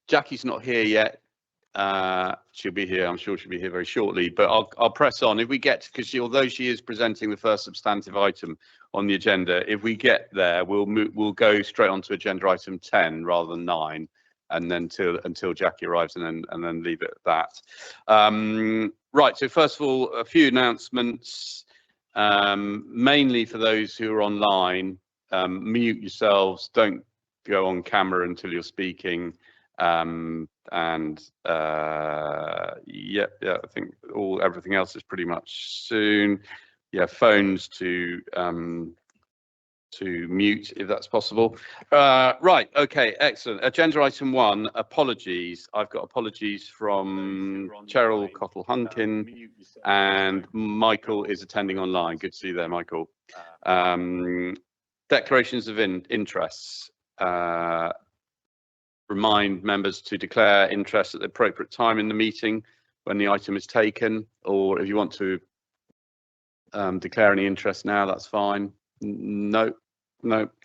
Jackie's not here yet. She'll be here. I'm sure she'll be here very shortly. But I'll press on if we get, because although she is presenting the first substantive item on the agenda, if we get there, we'll go straight on to agenda item 10 rather than 9, and then until Jackie arrives, and then leave it at that. Right. So first of all, a few announcements, mainly for those who are online. Mute yourselves. Don't go on camera until you're speaking. Yeah, I think everything else is pretty much soon. Yeah, phones to mute if that's possible. Right, okay, excellent. Agenda item 1, apologies. I've got apologies from Cheryl Cottle-Hunkin, and Michael is attending online. Good to see you there, Michael. Declarations of interests. Remind members to declare interest at the appropriate time in the meeting when the item is taken, or if you want to declare any interest now, that's fine. No,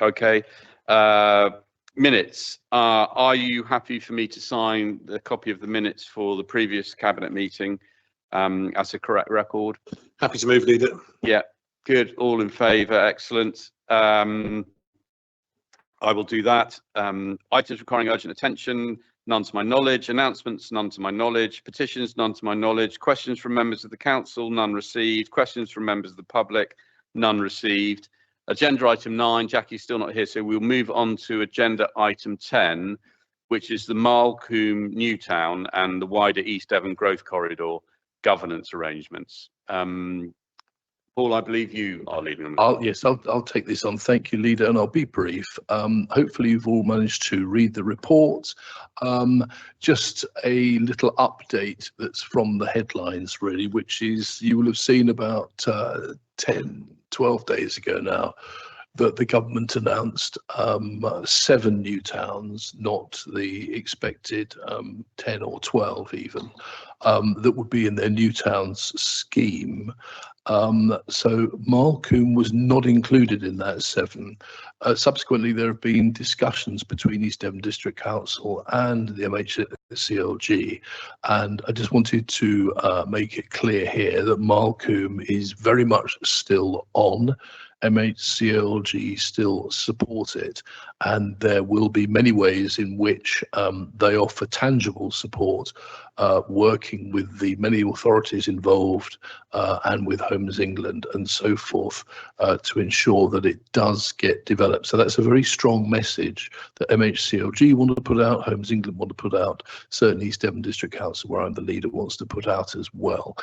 okay. Minutes. Are you happy for me to sign the copy of the minutes for the previous cabinet meeting as a correct record? Happy to move, Leader. Yeah, good. All in favour. Excellent. I will do that. Items requiring urgent attention, none to my knowledge. Announcements, none to my knowledge. Petitions, none to my knowledge. Questions from members of the council, none received. Questions from members of the public, none received. Agenda item 9, Jackie's still not here, so we'll move on to agenda item 10, which is the Malcolm Newtown and the wider East Devon Growth Corridor governance arrangements. Paul, I believe you are leading on. Yes, I'll take this on. Thank you, Leader, and I'll be brief. Hopefully you've all managed to read the report. Just a little update that's from the headlines, really, which is you will have seen about 10, 12 days ago now that the government announced 7 new towns, not the expected 10 or 12 even, that would be in their new towns scheme. So Malcolm was not included in that 7. Subsequently, there have been discussions between East Devon District Council and the MHCLG, and I just wanted to make it clear here that Malcolm is very much still on. MHCLG still support it, and there will be many ways in which they offer tangible support, working with the many authorities involved and with Homes England and so forth to ensure that it does get developed. So that's a very strong message that MHCLG want to put out, Homes England want to put out, certainly East Devon District Council, where I'm the leader, wants to put out as well.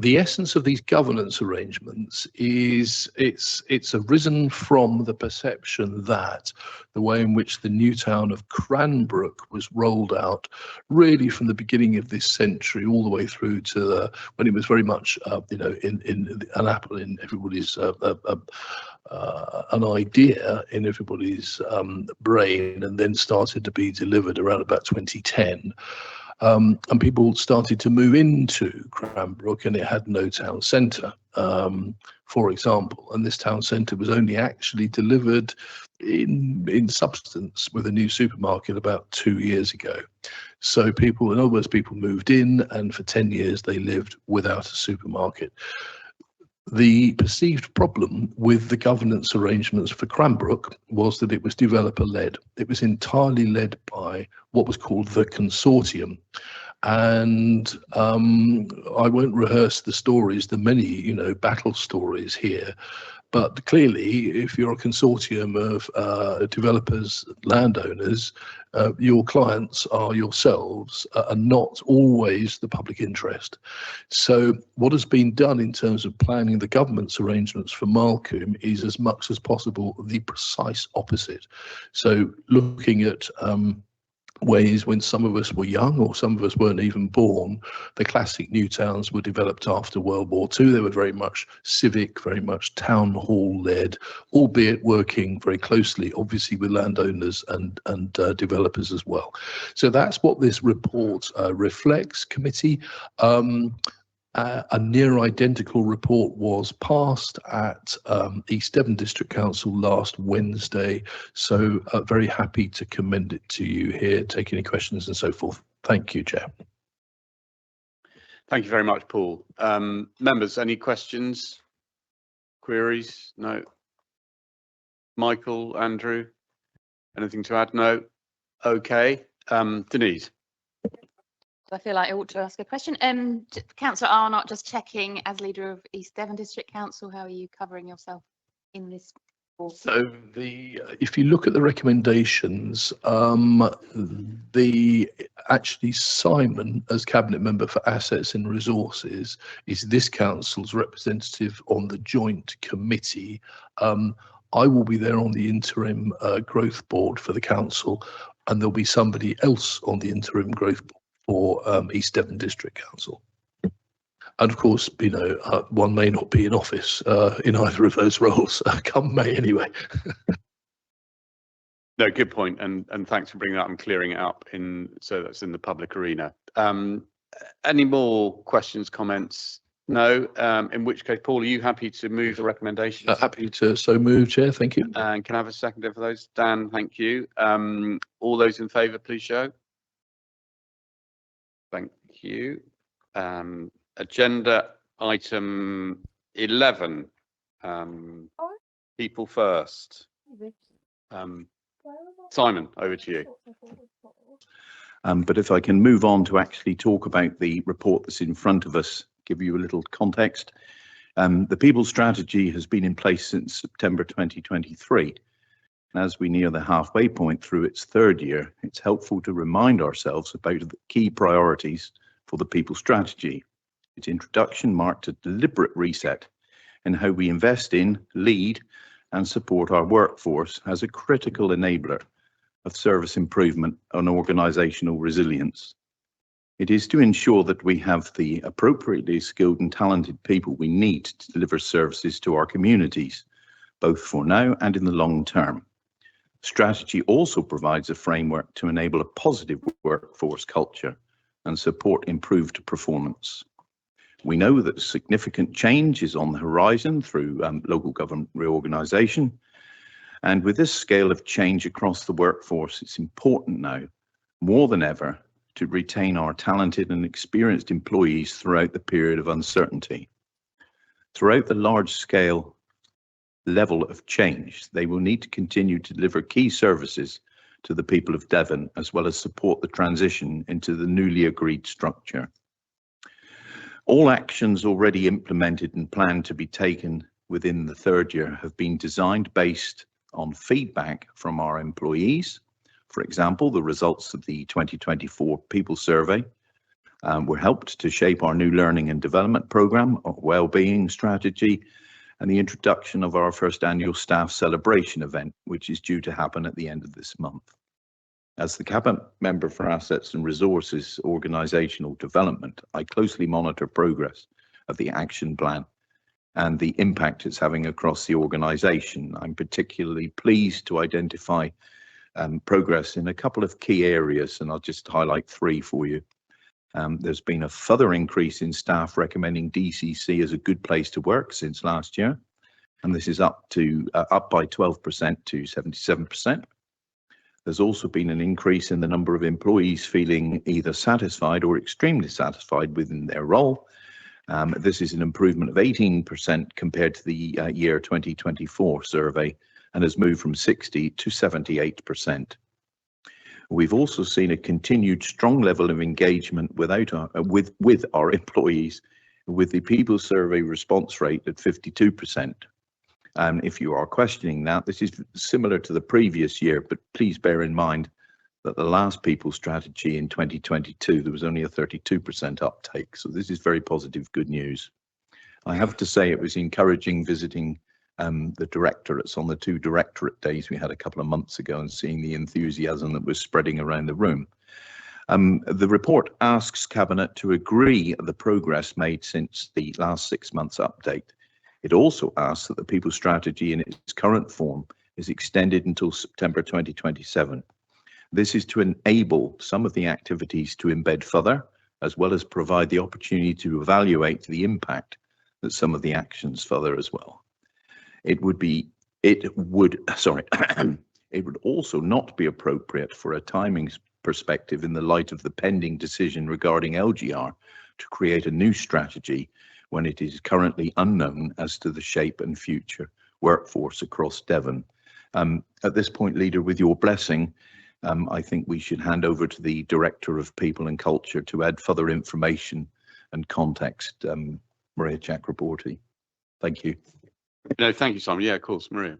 The essence of these governance arrangements is it's arisen from the perception that the way in which the new town of Cranbrook was rolled out really from the beginning of this century all the way through to when it was very much in an apple in everybody's an idea in everybody's brain, and then started to be delivered around about 2010. And people started to move into Cranbrook, and it had no town centre, for example. And this town centre was only actually delivered in substance with a new supermarket about 2 years ago. So people, in other words, people moved in, and for 10 years they lived without a supermarket. The perceived problem with the governance arrangements for Cranbrook was that it was developer-led. It was entirely led by what was called the consortium. And I won't rehearse the stories, the many, battle stories here. But clearly, if you're a consortium of developers, landowners, your clients are yourselves and not always the public interest. So what has been done in terms of planning the government's arrangements for Malcolm is as much as possible the precise opposite. So looking at ways when some of us were young or some of us weren't even born, the classic new towns were developed after World War II. They were very much civic, very much town hall led, albeit working very closely, obviously, with landowners and developers as well. So that's what this report reflects, committee. A near identical report was passed at East Devon District Council last Wednesday, so very happy to commend it to you here, take any questions and so forth. Thank you, Chair. Thank you very much, Paul. Members, any questions, queries? No. Michael, Andrew, anything to add? No. Okay. Denise. I feel like I ought to ask a question. Councillor Arnott, just checking, as leader of East Devon District Council, how are you covering yourself in this? So if you look at the recommendations, actually Simon, as cabinet member for assets and resources, is this council's representative on the joint committee. I will be there on the interim growth board for the council, and there'll be somebody else on the interim growth board for East Devon District Council. And of course, you know, one may not be in office in either of those roles come May anyway. No, good point, and thanks for bringing that and clearing it up so that's in the public arena. Any more questions, comments? No. In which case, Paul, are you happy to move the recommendations? Happy to so move, Chair. Thank you. And can I have a seconder for those? Dan, thank you. All those in favour, please show. Thank you. Agenda item 11. People first. Simon, over to you. But if I can move on to actually talk about the report that's in front of us, give you a little context. The People Strategy has been in place since September 2023. And as we near the halfway point through its third year, it's helpful to remind ourselves about the key priorities for the People Strategy. Its introduction marked a deliberate reset in how we invest in, lead, and support our workforce as a critical enabler of service improvement and organisational resilience. It is to ensure that we have the appropriately skilled and talented people we need to deliver services to our communities, both for now and in the long term. Strategy also provides a framework to enable a positive workforce culture and support improved performance. We know that significant change is on the horizon through local government reorganisation. And with this scale of change across the workforce, it's important now, more than ever, to retain our talented and experienced employees throughout the period of uncertainty. Throughout the large-scale level of change, they will need to continue to deliver key services to the people of Devon, as well as support the transition into the newly agreed structure. All actions already implemented and planned to be taken within the third year have been designed based on feedback from our employees. For example, the results of the 2024 People Survey were helped to shape our new learning and development programme, our wellbeing strategy, and the introduction of our first annual staff celebration event, which is due to happen at the end of this month. As the Cabinet Member for Assets and Resources Organisational Development, I closely monitor progress of the action plan and the impact it's having across the organisation. I'm particularly pleased to identify progress in a couple of key areas, and I'll just highlight three for you. There's been a further increase in staff recommending DCC as a good place to work since last year, and this is up by 12% to 77%. There's also been an increase in the number of employees feeling either satisfied or extremely satisfied within their role. This is an improvement of 18% compared to the year 2024 survey, and has moved from 60 to 78%. We've also seen a continued strong level of engagement with our employees, with the People Survey response rate at 52%. If you are questioning that, this is similar to the previous year, but please bear in mind that the last People Strategy in 2022, there was only a 32% uptake. So this is very positive, good news. I have to say it was encouraging visiting the directorates on the 2 directorate days we had a couple of months ago and seeing the enthusiasm that was spreading around the room. The report asks Cabinet to agree the progress made since the last 6 months update. It also asks that the People Strategy in its current form is extended until September 2027. This is to enable some of the activities to embed further as well as provide the opportunity to evaluate the impact that some of the actions further as well. It would also not be appropriate for a timing perspective in the light of the pending decision regarding LGR to create a new strategy when it is currently unknown as to the shape and future workforce across Devon. At this point, Leader, with your blessing, I think we should hand over to the Director of People and Culture to add further information and context. Maria Chakraborty. Thank you. No, thank you, Simon. Yeah, of course, Maria.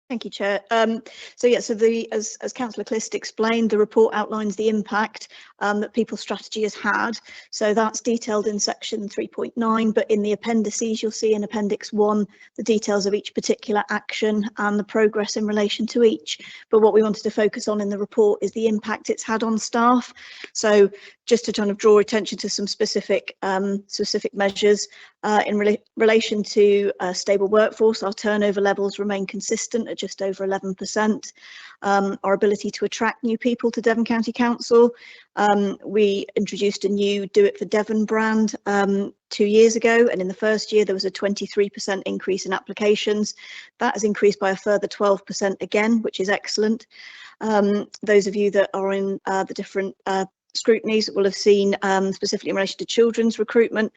Thank you, Chair. As Councillor Clist explained, the report outlines the impact that People Strategy has had. So that's detailed in section 3.9, but in the appendices, you'll see in Appendix 1 the details of each particular action and the progress in relation to each. But what we wanted to focus on in the report is the impact it's had on staff. So just to kind of draw attention to some specific measures in relation to a stable workforce, our turnover levels remain consistent at just over 11%. Our ability to attract new people to Devon County Council, we introduced a new Do It for Devon brand 2 years ago, and in the first year there was a 23% increase in applications. That has increased by a further 12% again, which is excellent. Those of you that are in the different scrutinies will have seen, specifically in relation to children's recruitment,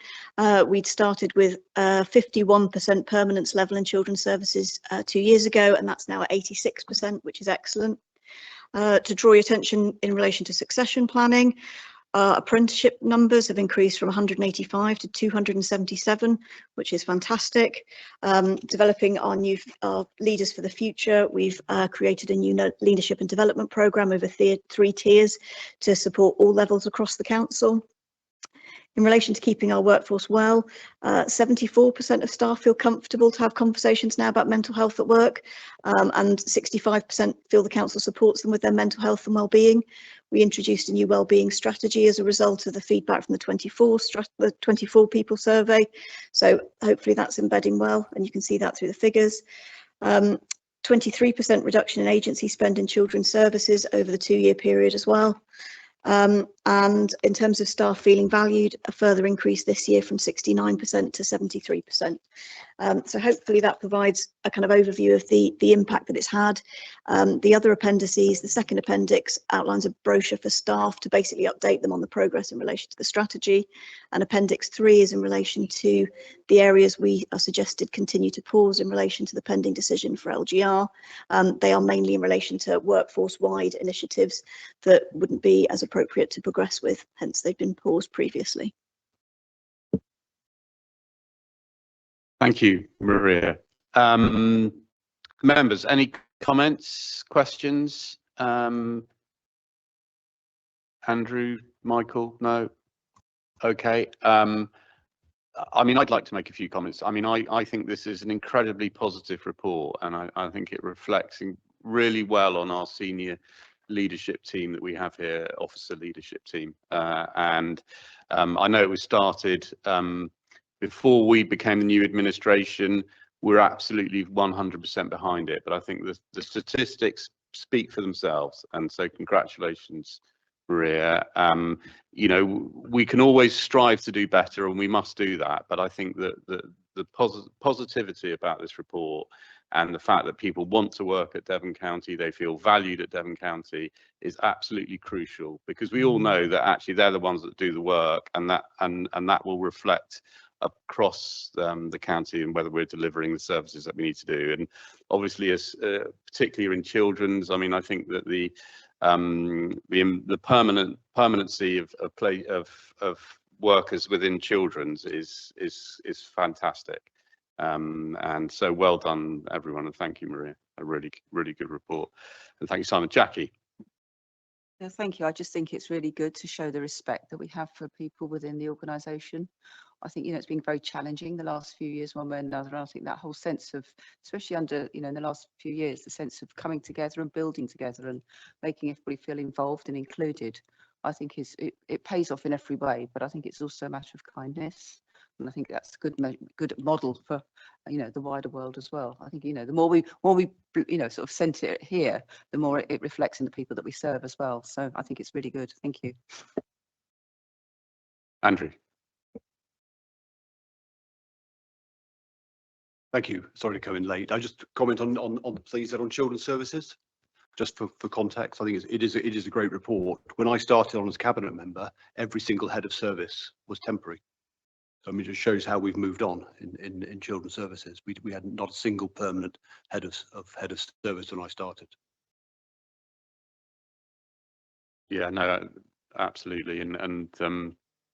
we'd started with 51% permanence level in children's services 2 years ago, and that's now at 86%, which is excellent. To draw your attention in relation to succession planning, apprenticeship numbers have increased from 185 to 277, which is fantastic. Developing our new leaders for the future, we've created a new leadership and development programme over 3 tiers to support all levels across the council. In relation to keeping our workforce well, 74% of staff feel comfortable to have conversations now about mental health at work, and 65% feel the council supports them with their mental health and well-being. We introduced a new wellbeing strategy as a result of the feedback from the 24 people survey. So hopefully that's embedding well, and you can see that through the figures. 23% reduction in agency spend in children's services over the 2-year period as well. And in terms of staff feeling valued, a further increase this year from 69% to 73%. So hopefully that provides a kind of overview of the impact that it's had. The other appendices, the second appendix outlines a brochure for staff to basically update them on the progress in relation to the strategy. And Appendix 3 is in relation to the areas we are suggested continue to pause in relation to the pending decision for LGR. They are mainly in relation to workforce-wide initiatives that wouldn't be as appropriate to progress with, hence they've been paused previously. Thank you, Maria. Members, any comments, questions? Andrew, Michael, no? Okay. I mean, I'd like to make a few comments. I mean, I think this is an incredibly positive report, and I think it reflects really well on our senior leadership team that we have here, officer leadership team. And I know it was started before we became the new administration. We're absolutely 100% behind it, but I think the statistics speak for themselves, and so congratulations, Maria. You know, we can always strive to do better, and we must do that, but I think that the positivity about this report and the fact that people want to work at Devon County, they feel valued at Devon County, is absolutely crucial, because we all know that actually they're the ones that do the work, and that will reflect across the county and whether we're delivering the services that we need to do. And obviously, as particularly in children's, I mean, I think that the permanency of workers within children's is fantastic. And so well done, everyone, and thank you, Maria. A really good report, and thank you, Simon. Jackie. Yeah, thank you. I just think it's really good to show the respect that we have for people within the organisation. I think, you know, it's been very challenging the last few years, one way or another. And I think that whole sense of, especially under, you know, in the last few years, the sense of coming together and building together and making everybody feel involved and included, I think it pays off in every way. But I think it's also a matter of kindness. And I think that's a good model for, you know, the wider world as well. I think, you know, the more we you know, sort of centre it here, the more it reflects in the people that we serve as well. So I think it's really good. Thank you. Andrew. Thank you. Sorry to come in late. I just comment on the things that on children's services, just for context. I think it is a great report. When I started on as cabinet member, every single head of service was temporary. So I mean, it just shows how we've moved on in children's services. We had not a single permanent head of service when I started. Yeah, no, absolutely. And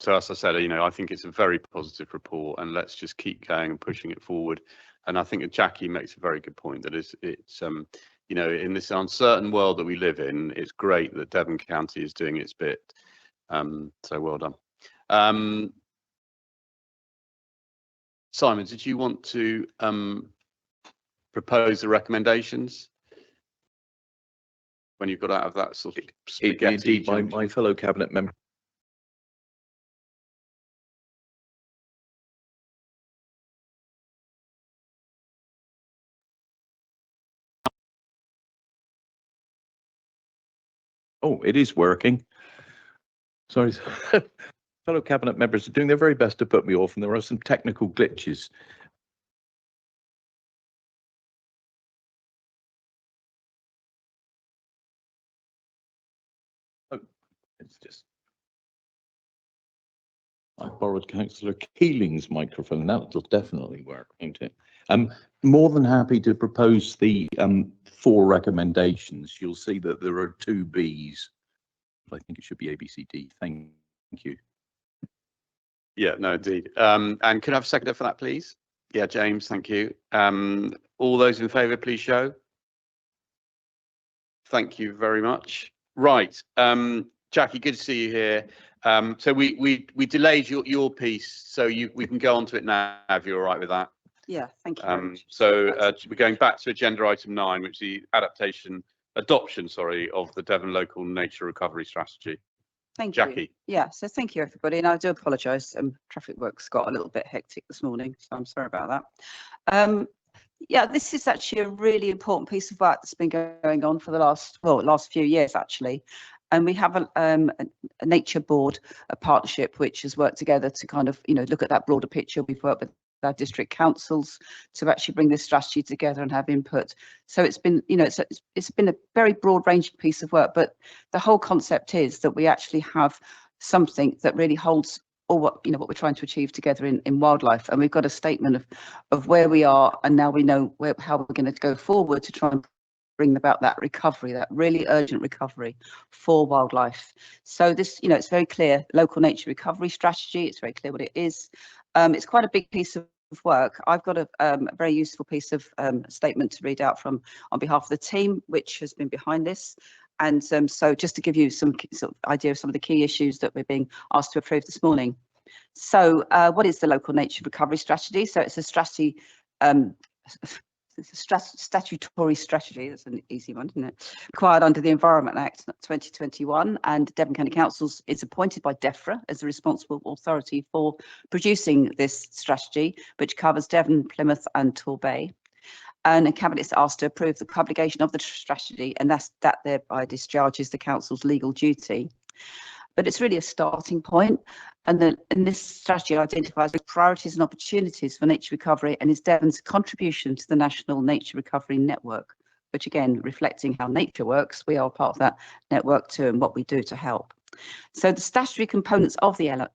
so as I said, you know, I think it's a very positive report, and let's just keep going and pushing it forward. And I think that Jackie makes a very good point that it's you know, in this uncertain world that we live in, it's great that Devon County is doing its bit. So well done. Simon, did you want to propose the recommendations when you got out of that sort of spaghetti? Indeed, my fellow cabinet member. Oh, it is working. Sorry. Fellow cabinet members are doing their very best to put me off, and there are some technical glitches. Oh, it's just. I borrowed Councillor Keeling's microphone. That'll definitely work, won't it? I'm more than happy to propose the 4 recommendations. You'll see that there are 2 Bs. I think it should be A, B, C, D. Thank you. Yeah, no, indeed. And could I have a seconder for that, please? Yeah, James, thank you. All those in favour, please show. Thank you very much. Right, Jackie, good to see you here. So we delayed your piece, so we can go on to it now if you're all right with that. Yeah, thank you very much. So we're going back to agenda item 9, which is the adoption, of the Devon Local Nature Recovery Strategy. Thank you. Jackie. Yeah, so thank you everybody, and I do apologise. Traffic work's got a little bit hectic this morning, so I'm sorry about that. Yeah, this is actually a really important piece of work that's been going on for the last few years actually, and we have a nature board, a partnership which has worked together to kind of look at that broader picture. We've worked with our district councils to actually bring this strategy together and have input. So it's been it's been a very broad ranging piece of work, but the whole concept is that we actually have something that really holds all what we're trying to achieve together in wildlife, and we've got a statement of where we are, and now we know how we're going to go forward to try and bring about that recovery, that really urgent recovery for wildlife. So this, it's very clear, local nature recovery strategy. It's very clear what it is. It's quite a big piece of work. I've got a very useful piece of statement to read out on behalf of the team, which has been behind this. And so just to give you some sort of idea of some of the key issues that we're being asked to approve this morning. So what is the local nature recovery strategy? So it's a strategy, it's a statutory strategy. That's an easy one, isn't it? Required under the Environment Act 2021, and Devon County Council is appointed by DEFRA as the responsible authority for producing this strategy, which covers Devon, Plymouth and Torbay. And the Cabinet is asked to approve the publication of the strategy, and that thereby discharges the Council's legal duty. But it's really a starting point, and this strategy identifies priorities and opportunities for nature recovery and is Devon's contribution to the National Nature Recovery Network, which again, reflecting how nature works, we are part of that network too, and what we do to help. So the statutory components of the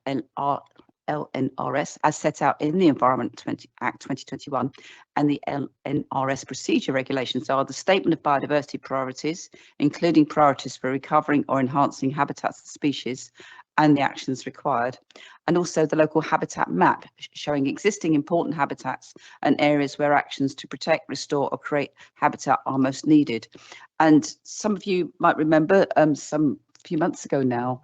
LNRS, as set out in the Environment Act 2021 and the LNRS procedure regulations, are the statement of biodiversity priorities, including priorities for recovering or enhancing habitats and species, and the actions required, and also the local habitat map showing existing important habitats and areas where actions to protect, restore or create habitat are most needed. And some of you might remember some few months ago now,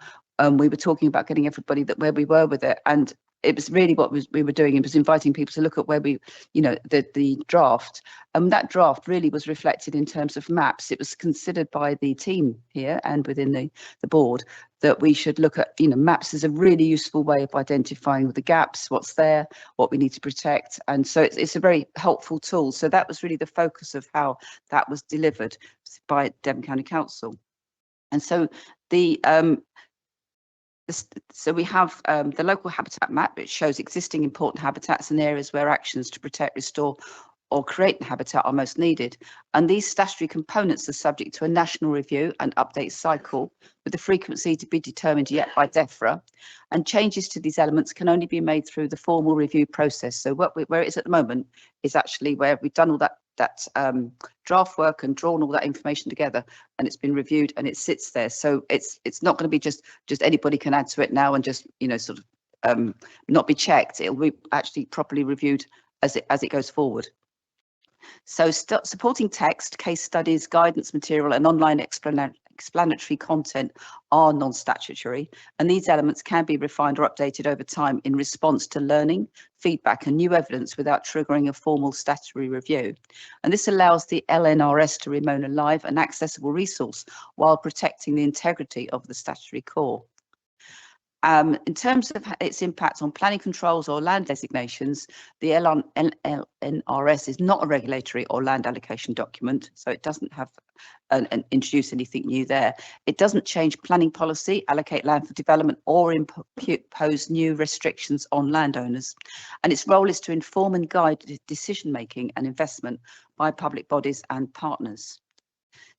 we were talking about getting everybody where we were with it, and it was really what we were doing. It was inviting people to look at where we, the draft. That draft really was reflected in terms of maps. It was considered by the team here and within the board that we should look at, maps as a really useful way of identifying the gaps, what's there, what we need to protect. And so it's a very helpful tool. So that was really the focus of how that was delivered by Devon County Council. And so the So we have the local habitat map, which shows existing important habitats and areas where actions to protect, restore or create the habitat are most needed. And these statutory components are subject to a national review and update cycle, with the frequency to be determined yet by DEFRA. And changes to these elements can only be made through the formal review process. So where it is at the moment is actually where we've done all that draft work and drawn all that information together, and it's been reviewed and it sits there. So it's not going to be just anybody can add to it now and just sort of not be checked. It'll be actually properly reviewed as it goes forward. So supporting text, case studies, guidance material and online explanatory content are non-statutory, and these elements can be refined or updated over time in response to learning, feedback and new evidence without triggering a formal statutory review. And this allows the LNRS to remain a live and accessible resource while protecting the integrity of the statutory core. In terms of its impact on planning controls or land designations, the LNRS is not a regulatory or land allocation document, so it doesn't have introduce anything new there. It doesn't change planning policy, allocate land for development, or impose new restrictions on landowners. And its role is to inform and guide decision making and investment by public bodies and partners.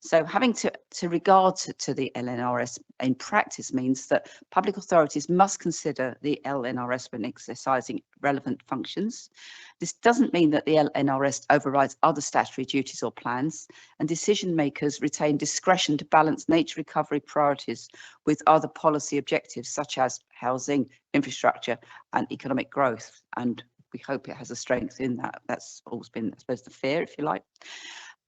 So having to regard to the LNRS in practice means that public authorities must consider the LNRS when exercising relevant functions. This doesn't mean that the LNRS overrides other statutory duties or plans, and decision makers retain discretion to balance nature recovery priorities with other policy objectives such as housing, infrastructure and economic growth. And we hope it has a strength in that. That's always been, I suppose, the fear, if you like.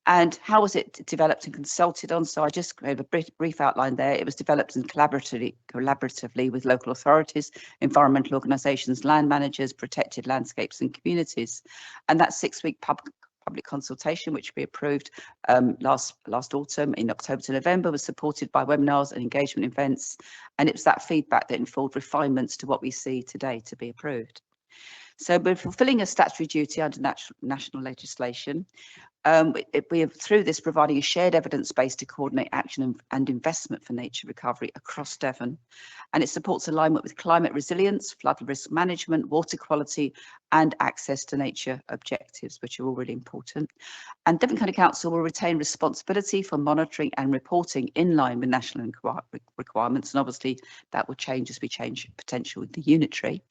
And how was it developed and consulted on? So I just gave a brief outline there. It was developed and collaboratively with local authorities, environmental organisations, land managers, protected landscapes and communities. And that 6-week public consultation, which we approved last autumn in October to November, was supported by webinars and engagement events. And it was that feedback that informed refinements to what we see today to be approved. So we're fulfilling a statutory duty under national legislation. We are through this providing a shared evidence base to coordinate action and investment for nature recovery across Devon, and it supports alignment with climate resilience, flood risk management, water quality and access to nature objectives, which are all really important. And Devon County Council will retain responsibility for monitoring and reporting in line with national requirements, and obviously that will change as we change potential with the unitary.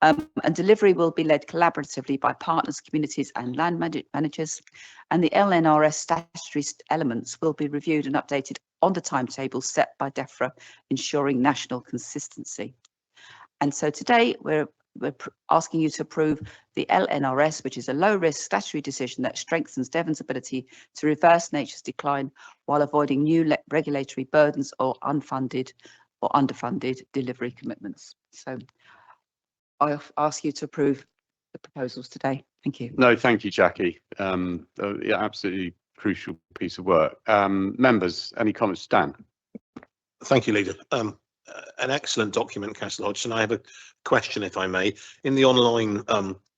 And delivery will be led collaboratively by partners, communities and land managers. And the LNRS statutory elements will be reviewed and updated on the timetable set by DEFRA, ensuring national consistency. And so today we're asking you to approve the LNRS, which is a low-risk statutory decision that strengthens Devon's ability to reverse nature's decline while avoiding new regulatory burdens or unfunded or underfunded delivery commitments. So I ask you to approve the proposals today. Thank you. No, thank you, Jackie. Yeah, absolutely crucial piece of work. Members, any comments? Dan? Thank you, Leader. An excellent document, Councillor Hodgson. I have a question, if I may. In the online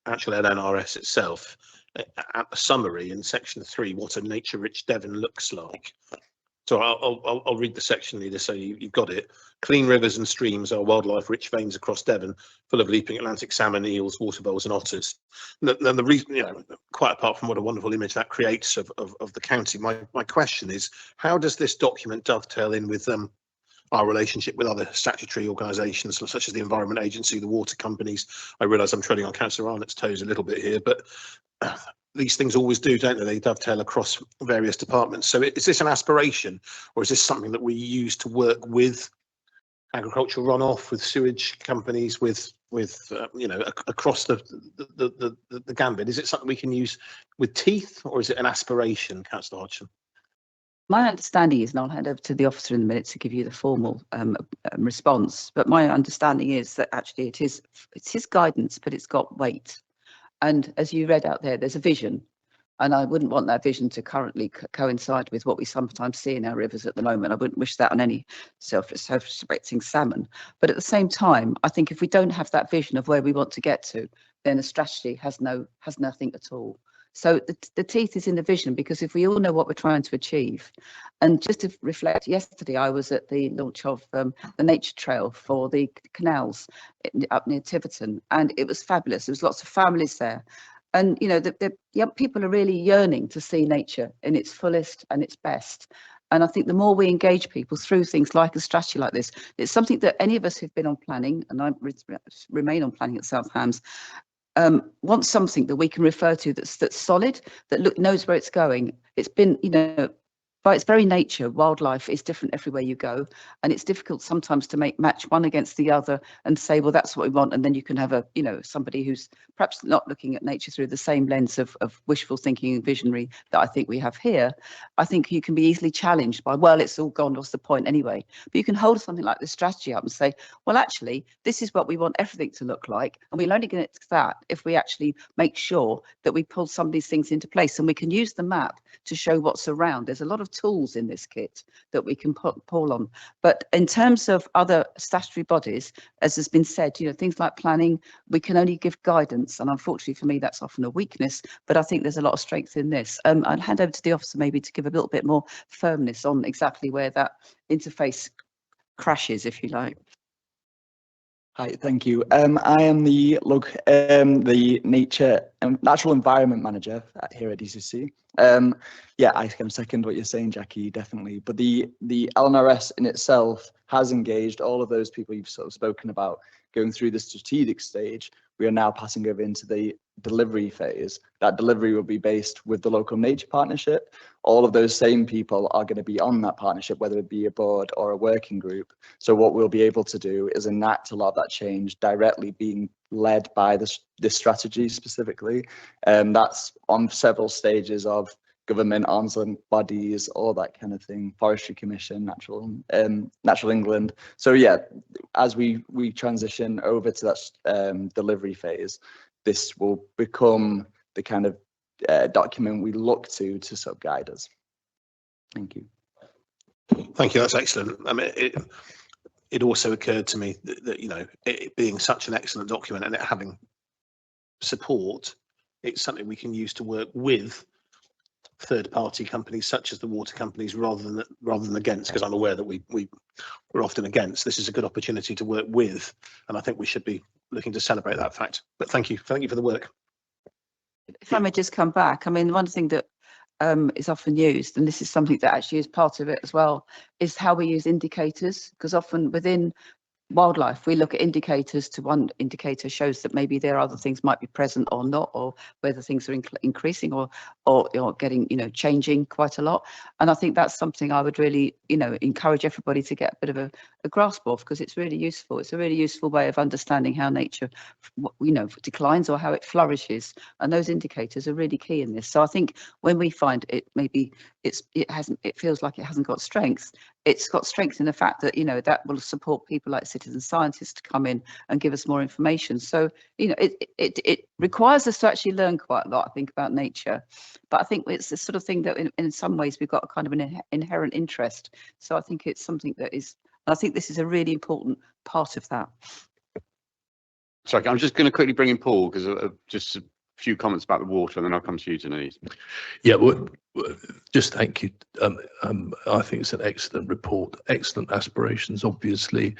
actual LNRS itself, at the summary in section 3, what a nature-rich Devon looks like. So I'll read the section, Leader, so you've got it. Clean rivers and streams are wildlife-rich veins across Devon, full of leaping Atlantic salmon, eels, water voles and otters. And the reason, quite apart from what a wonderful image that creates of the county, my question is, how does this document dovetail in with our relationship with other statutory organisations such as the Environment Agency, the water companies? I realise I'm treading on Councillor Arnott's toes a little bit here, but these things always do, don't they? They dovetail across various departments. So is this an aspiration, or is this something that we use to work with agricultural runoff, with sewage companies, with across the gambit? Is it something we can use with teeth, or is it an aspiration, Councillor Hodgson? My understanding is, and I'll hand over to the officer in a minute to give you the formal response, but my understanding is that actually it's his guidance, but it's got weight. And as you read out there, there's a vision, and I wouldn't want that vision to currently coincide with what we sometimes see in our rivers at the moment. I wouldn't wish that on any self-respecting salmon. But at the same time, I think if we don't have that vision of where we want to get to, then a strategy has nothing at all. So the teeth is in the vision, because if we all know what we're trying to achieve, and just to reflect, yesterday I was at the launch of the nature trail for the canals up near Tiverton, and it was fabulous. There was lots of families there. And, you know, the young people are really yearning to see nature in its fullest and its best. And I think the more we engage people through things like a strategy like this, it's something that any of us who've been on planning, and I remain on planning at South Hams, want something that we can refer to that's solid, that knows where it's going. It's been, you know, by its very nature, wildlife is different everywhere you go, and it's difficult sometimes to match one against the other and say, well, that's what we want, and then you can have somebody who's perhaps not looking at nature through the same lens of wishful thinking and visionary that I think we have here. I think you can be easily challenged by, well, it's all gone, what's the point anyway? But you can hold something like this strategy up and say, well, actually, this is what we want everything to look like, and we'll only get to that if we actually make sure that we pull some of these things into place, and we can use the map to show what's around. There's a lot of tools in this kit that we can pull on. But in terms of other statutory bodies, as has been said, you know, things like planning, we can only give guidance, and unfortunately for me that's often a weakness, but I think there's a lot of strength in this. I'll hand over to the officer maybe to give a little bit more firmness on exactly where that interface crashes, if you like. Hi, thank you. I am the nature and natural environment manager here at DCC. Yeah, I can second what you're saying, Jackie, definitely. But the LNRS in itself has engaged all of those people you've sort of spoken about going through the strategic stage. We are now passing over into the delivery phase. That delivery will be based with the local nature partnership. All of those same people are going to be on that partnership, whether it be a board or a working group. So what we'll be able to do is enact a lot of that change directly being led by this strategy specifically. That's on several stages of government, arms and bodies, all that kind of thing, Forestry Commission, Natural England. So yeah, as we transition over to that delivery phase, this will become the kind of document we look to sort of guide us. Thank you. Thank you. That's excellent. I mean, it also occurred to me that you know, it being such an excellent document and it having support, it's something we can use to work with third-party companies such as the water companies rather than against, because I'm aware that we're often against. This is a good opportunity to work with, and I think we should be looking to celebrate that fact. But thank you for the work. If I may just come back, I mean, one thing that is often used, and this is something that actually is part of it as well, is how we use indicators, because often within wildlife we look at indicators. To one indicator shows that maybe there are other things might be present or not, or whether things are increasing or getting, you know, changing quite a lot. And I think that's something I would really, you know, encourage everybody to get a bit of a grasp of, because it's really useful. It's a really useful way of understanding how nature, you know, declines or how it flourishes, and those indicators are really key in this. So I think when we find it, maybe it feels like it hasn't got strength, it's got strength in the fact that, you know, that will support people like citizen scientists to come in and give us more information. So, you know, it requires us to actually learn quite a lot, I think, about nature. But I think it's the sort of thing that in some ways we've got a kind of an inherent interest. So I think it's something that is, and I think this is a really important part of that. Sorry, I'm just going to quickly bring in Paul, because just a few comments about the water, and then I'll come to you, Denise. Yeah, well, just thank you. I think it's an excellent report, excellent aspirations, obviously.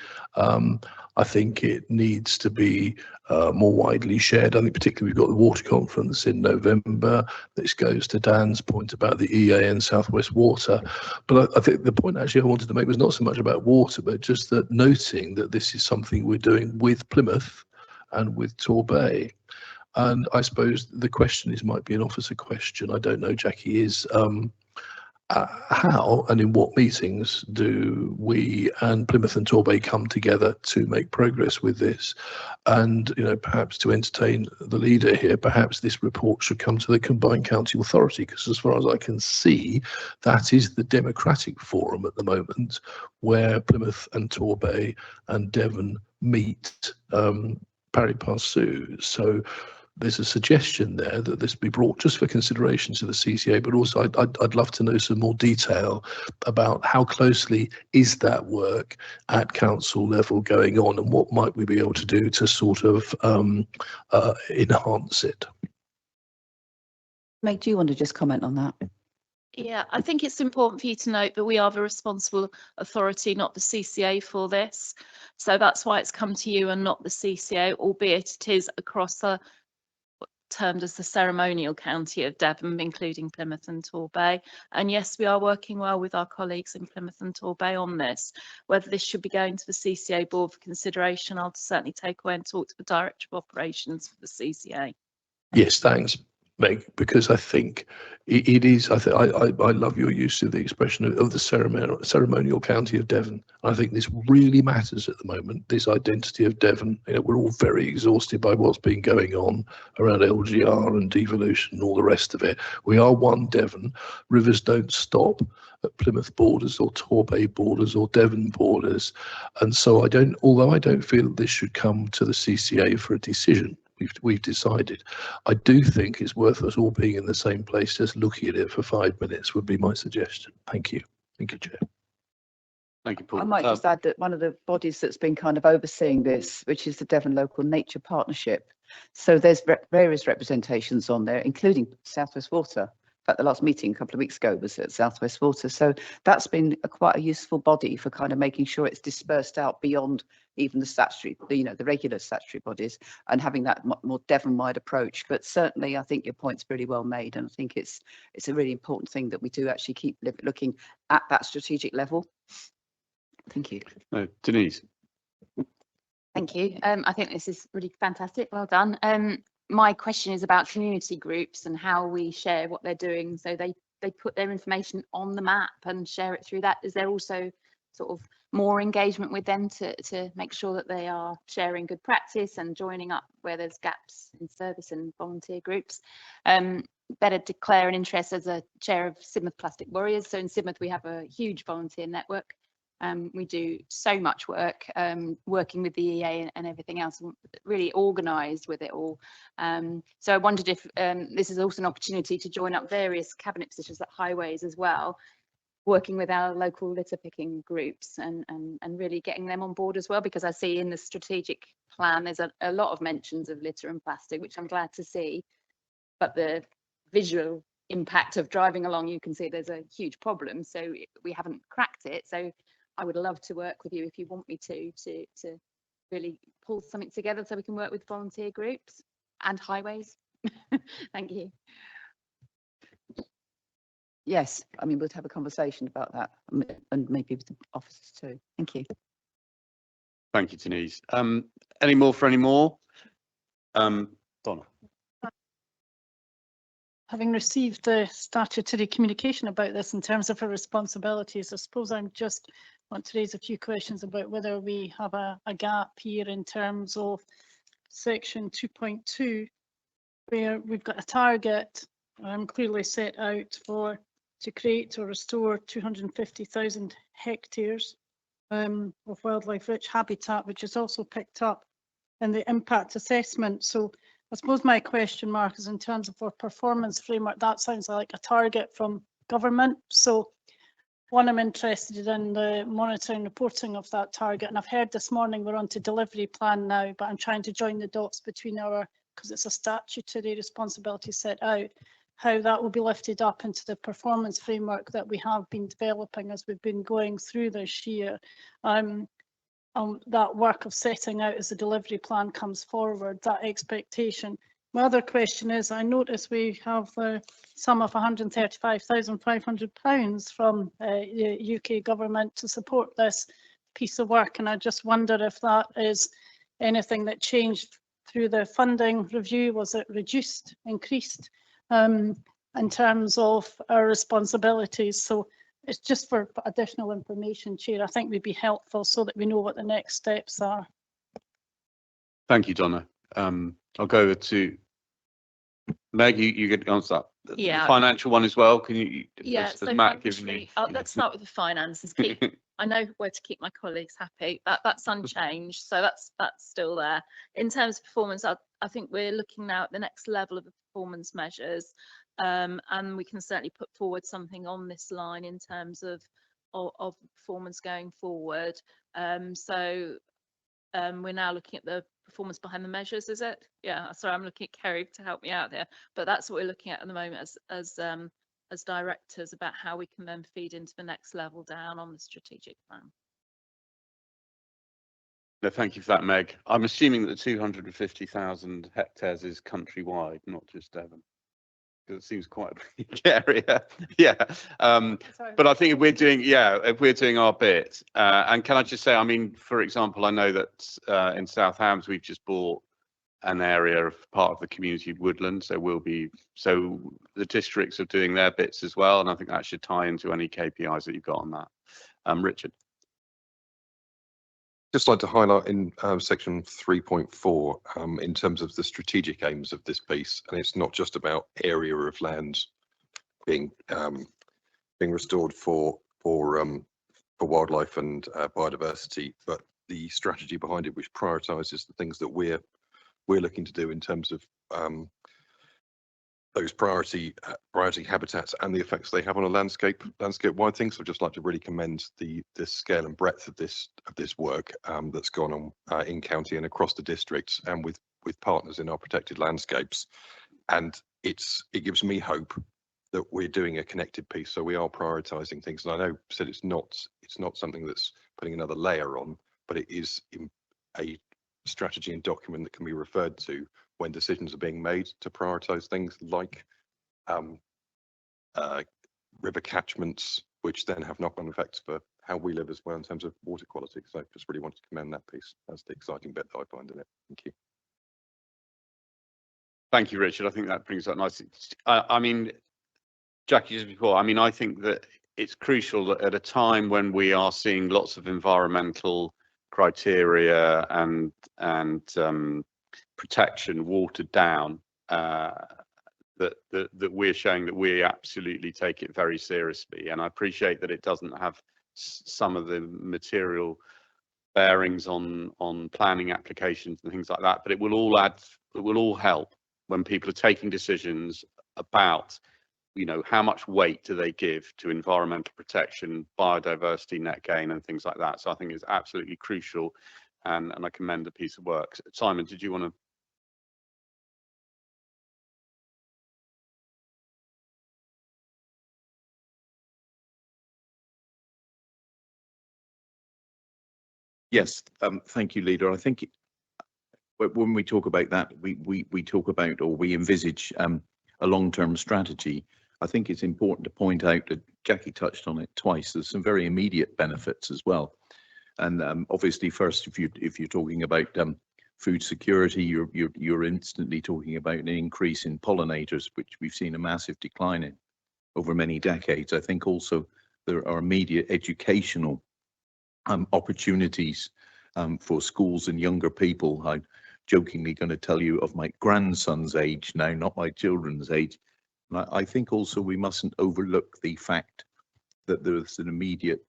I think it needs to be more widely shared. I think particularly we've got the water conference in November. This goes to Dan's point about the EA and Southwest Water. But I think the point actually I wanted to make was not so much about water, but just that noting that this is something we're doing with Plymouth and with Torbay. And I suppose the question might be an officer question, I don't know, Jackie, is how and in what meetings do we and Plymouth and Torbay come together to make progress with this? And, you know, perhaps to entertain the leader here, perhaps this report should come to the Combined County Authority, because as far as I can see, that is the democratic forum at the moment where Plymouth and Torbay and Devon meet pari passu. So there's a suggestion there that this be brought just for consideration to the CCA, but also I'd love to know some more detail about how closely is that work at council level going on, and what might we be able to do to sort of enhance it. Meg, do you want to just comment on that? Yeah, I think it's important for you to note that we are the responsible authority, not the CCA for this. So that's why it's come to you and not the CCA, albeit it is across the termed as the ceremonial county of Devon, including Plymouth and Torbay. And yes, we are working well with our colleagues in Plymouth and Torbay on this. Whether this should be going to the CCA board for consideration, I'll certainly take away and talk to the Director of Operations for the CCA. Yes, thanks, Meg, because I think it is. I love your use of the expression of the ceremonial county of Devon. I think this really matters at the moment. This identity of Devon. You know, we're all very exhausted by what's been going on around LGR and devolution and all the rest of it. We are one Devon. Rivers don't stop at Plymouth borders or Torbay borders or Devon borders, and so although I don't feel this should come to the CCA for a decision. We've decided. I do think it's worth us all being in the same place, just looking at it for 5 minutes would be my suggestion. Thank you. Thank you, Chair. Thank you, Paul. I might just add that one of the bodies that's been kind of overseeing this, which is the Devon Local Nature Partnership. So there's various representations on there, including South West Water. In fact, the last meeting a couple of weeks ago was at South West Water. So that's been quite a useful body for kind of making sure it's dispersed out beyond even the statutory, the regular statutory bodies, and having that more Devon-wide approach. But certainly, I think your point's really well made, and I think it's a really important thing that we do actually keep looking at that strategic level. Thank you. Denise. Thank you. I think this is really fantastic. Well done. My question is about community groups and how we share what they're doing. So they put their information on the map and share it through that. Is there also sort of more engagement with them to make sure that they are sharing good practice and joining up where there's gaps in service and volunteer groups? Better declare an interest as a chair of Sidmouth Plastic Warriors. So in Sidmouth we have a huge volunteer network. We do so much work working with the EA and everything else, really organised with it all. So I wondered if this is also an opportunity to join up various cabinet positions like highways as well, working with our local litter picking groups and really getting them on board as well, because I see in the strategic plan there's a lot of mentions of litter and plastic, which I'm glad to see, but the visual impact of driving along, you can see there's a huge problem, so we haven't cracked it. So I would love to work with you if you want me to really pull something together so we can work with volunteer groups and highways. Thank you. Yes, I mean, we'll have a conversation about that and maybe with the officers too. Thank you. Thank you, Denise. Any more for any more? Donna. Having received the statutory communication about this in terms of her responsibilities, I suppose I just want to raise a few questions about whether we have a gap here in terms of section 2.2, where we've got a target clearly set out to create or restore 250,000 hectares of wildlife rich habitat, which is also picked up in the impact assessment. So I suppose my question mark is in terms of our performance framework, that sounds like a target from government. So one, I'm interested in the monitoring reporting of that target. And I've heard this morning we're on to delivery plan now, but I'm trying to join the dots between because it's a statutory responsibility set out, how that will be lifted up into the performance framework that we have been developing as we've been going through this year. That work of setting out as the delivery plan comes forward, that expectation. My other question is, I notice we have the sum of £135,500 from the UK government to support this piece of work, and I just wonder if that is anything that changed through the funding review. Was it reduced, increased in terms of our responsibilities? So it's just for additional information, Chair. I think would be helpful so that we know what the next steps are. Thank you, Donna. I'll go to Meg. You get to answer that. Yeah. The financial one as well. Can you? Yeah. Has So Matt given you? Let's start with the finances. I know where to keep my colleagues happy. That's unchanged. So that's still there. In terms of performance, I think we're looking now at the next level of the performance measures. And we can certainly put forward something on this line in terms of performance going forward. So We're now looking at the performance behind the measures, is it? Yeah, sorry, I'm looking at Kerry to help me out there. But that's what we're looking at the moment as directors, about how we can then feed into the next level down on the strategic plan. No, thank you for that, Meg. I'm assuming that the 250,000 hectares is countrywide, not just Devon, because it seems quite a big area. Yeah. But I think if we're doing our bit, and can I just say, I mean, for example, I know that in South Hams we've just bought an area of part of the community woodland, so the districts are doing their bits as well, and I think that should tie into any KPIs that you've got on that. Richard. Just like to highlight in section 3.4 in terms of the strategic aims of this piece, and it's not just about area of land being restored for wildlife and biodiversity, but the strategy behind it, which prioritises the things that we're looking to do in terms of those priority habitats and the effects they have on a landscape wide thing. So I'd just like to really commend the scale and breadth of this work that's gone on in county and across the districts, and with partners in our protected landscapes. And it gives me hope that we're doing a connected piece. So we are prioritising things. And I know said it's not something that's putting another layer on, but it is a strategy and document that can be referred to when decisions are being made to prioritise things like river catchments, which then have knock-on effects for how we live as well in terms of water quality. So just really wanted to commend that piece. That's the exciting bit that I find in it. Thank you. Thank you, Richard. I think that brings up nicely. I mean, Jackie, just before, I mean, I think that it's crucial that at a time when we are seeing lots of environmental criteria and protection watered down, that we're showing that we absolutely take it very seriously. And I appreciate that it doesn't have some of the material bearings on planning applications and things like that, but it will all help when people are taking decisions about, you know, how much weight do they give to environmental protection, biodiversity, net gain, and things like that. So I think it's absolutely crucial, and I commend the piece of work. Simon, did you want to? Yes, thank you, Leader. I think when we talk about that, we talk about, or we envisage a long-term strategy. I think it's important to point out that Jackie touched on it twice. There's some very immediate benefits as well, and obviously, first, if you're talking about food security, you're instantly talking about an increase in pollinators, which we've seen a massive decline in over many decades. I think also there are immediate educational opportunities for schools and younger people. I'm jokingly going to tell you of my grandson's age now, not my children's age. And I think also we mustn't overlook the fact that there's an immediate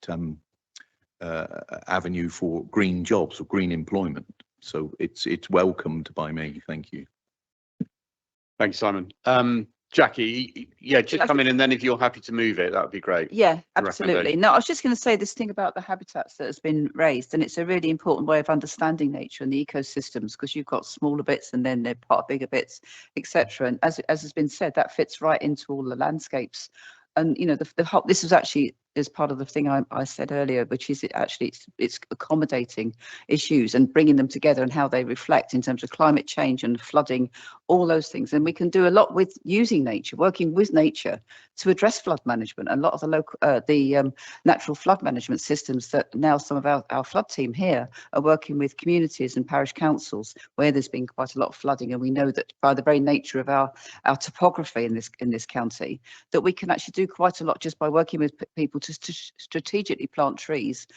avenue for green jobs or green employment. So it's welcomed by me. Thank you. Thank you, Simon. Jackie, yeah, just come in, and then if you're happy to move it, that would be great. Yeah, absolutely. No, I was just going to say this thing about the habitats that has been raised, and it's a really important way of understanding nature and the ecosystems, because you've got smaller bits and then they're part of bigger bits, etc. And as has been said, that fits right into all the landscapes. And you know, the whole, this was actually as part of the thing I said earlier, which is it's accommodating issues and bringing them together and how they reflect in terms of climate change and flooding, all those things. And we can do a lot with using nature, working with nature to address flood management. A lot of the local, natural flood management systems that now some of our flood team here are working with communities and parish councils where there's been quite a lot of flooding. And we know that by the very nature of our topography in this county, that we can actually do quite a lot just by working with people to strategically plant trees,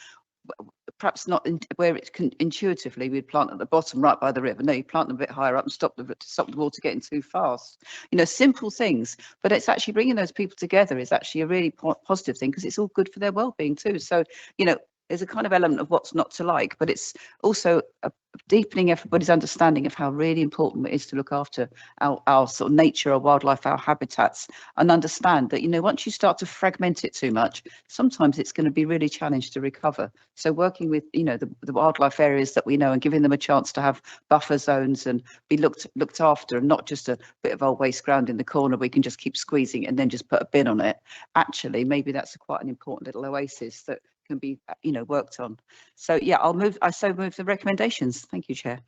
perhaps not where it can intuitively we'd plant at the bottom right by the river. No, you plant them a bit higher up and stop the water getting too fast. You know, simple things, but it's actually bringing those people together is actually a really positive thing, because it's all good for their well-being too. So, you know, there's a kind of element of what's not to like, but it's also a deepening everybody's understanding of how really important it is to look after our sort of nature, our wildlife, our habitats, and understand that, you know, once you start to fragment it too much, sometimes it's going to be really challenged to recover. So working with, you know, the wildlife areas that we know and giving them a chance to have buffer zones and be looked after, and not just a bit of old waste ground in the corner we can just keep squeezing and then just put a bin on it. Actually, maybe that's quite an important little oasis that can be, you know, worked on. So yeah, I so move the recommendations. Thank you, Chair.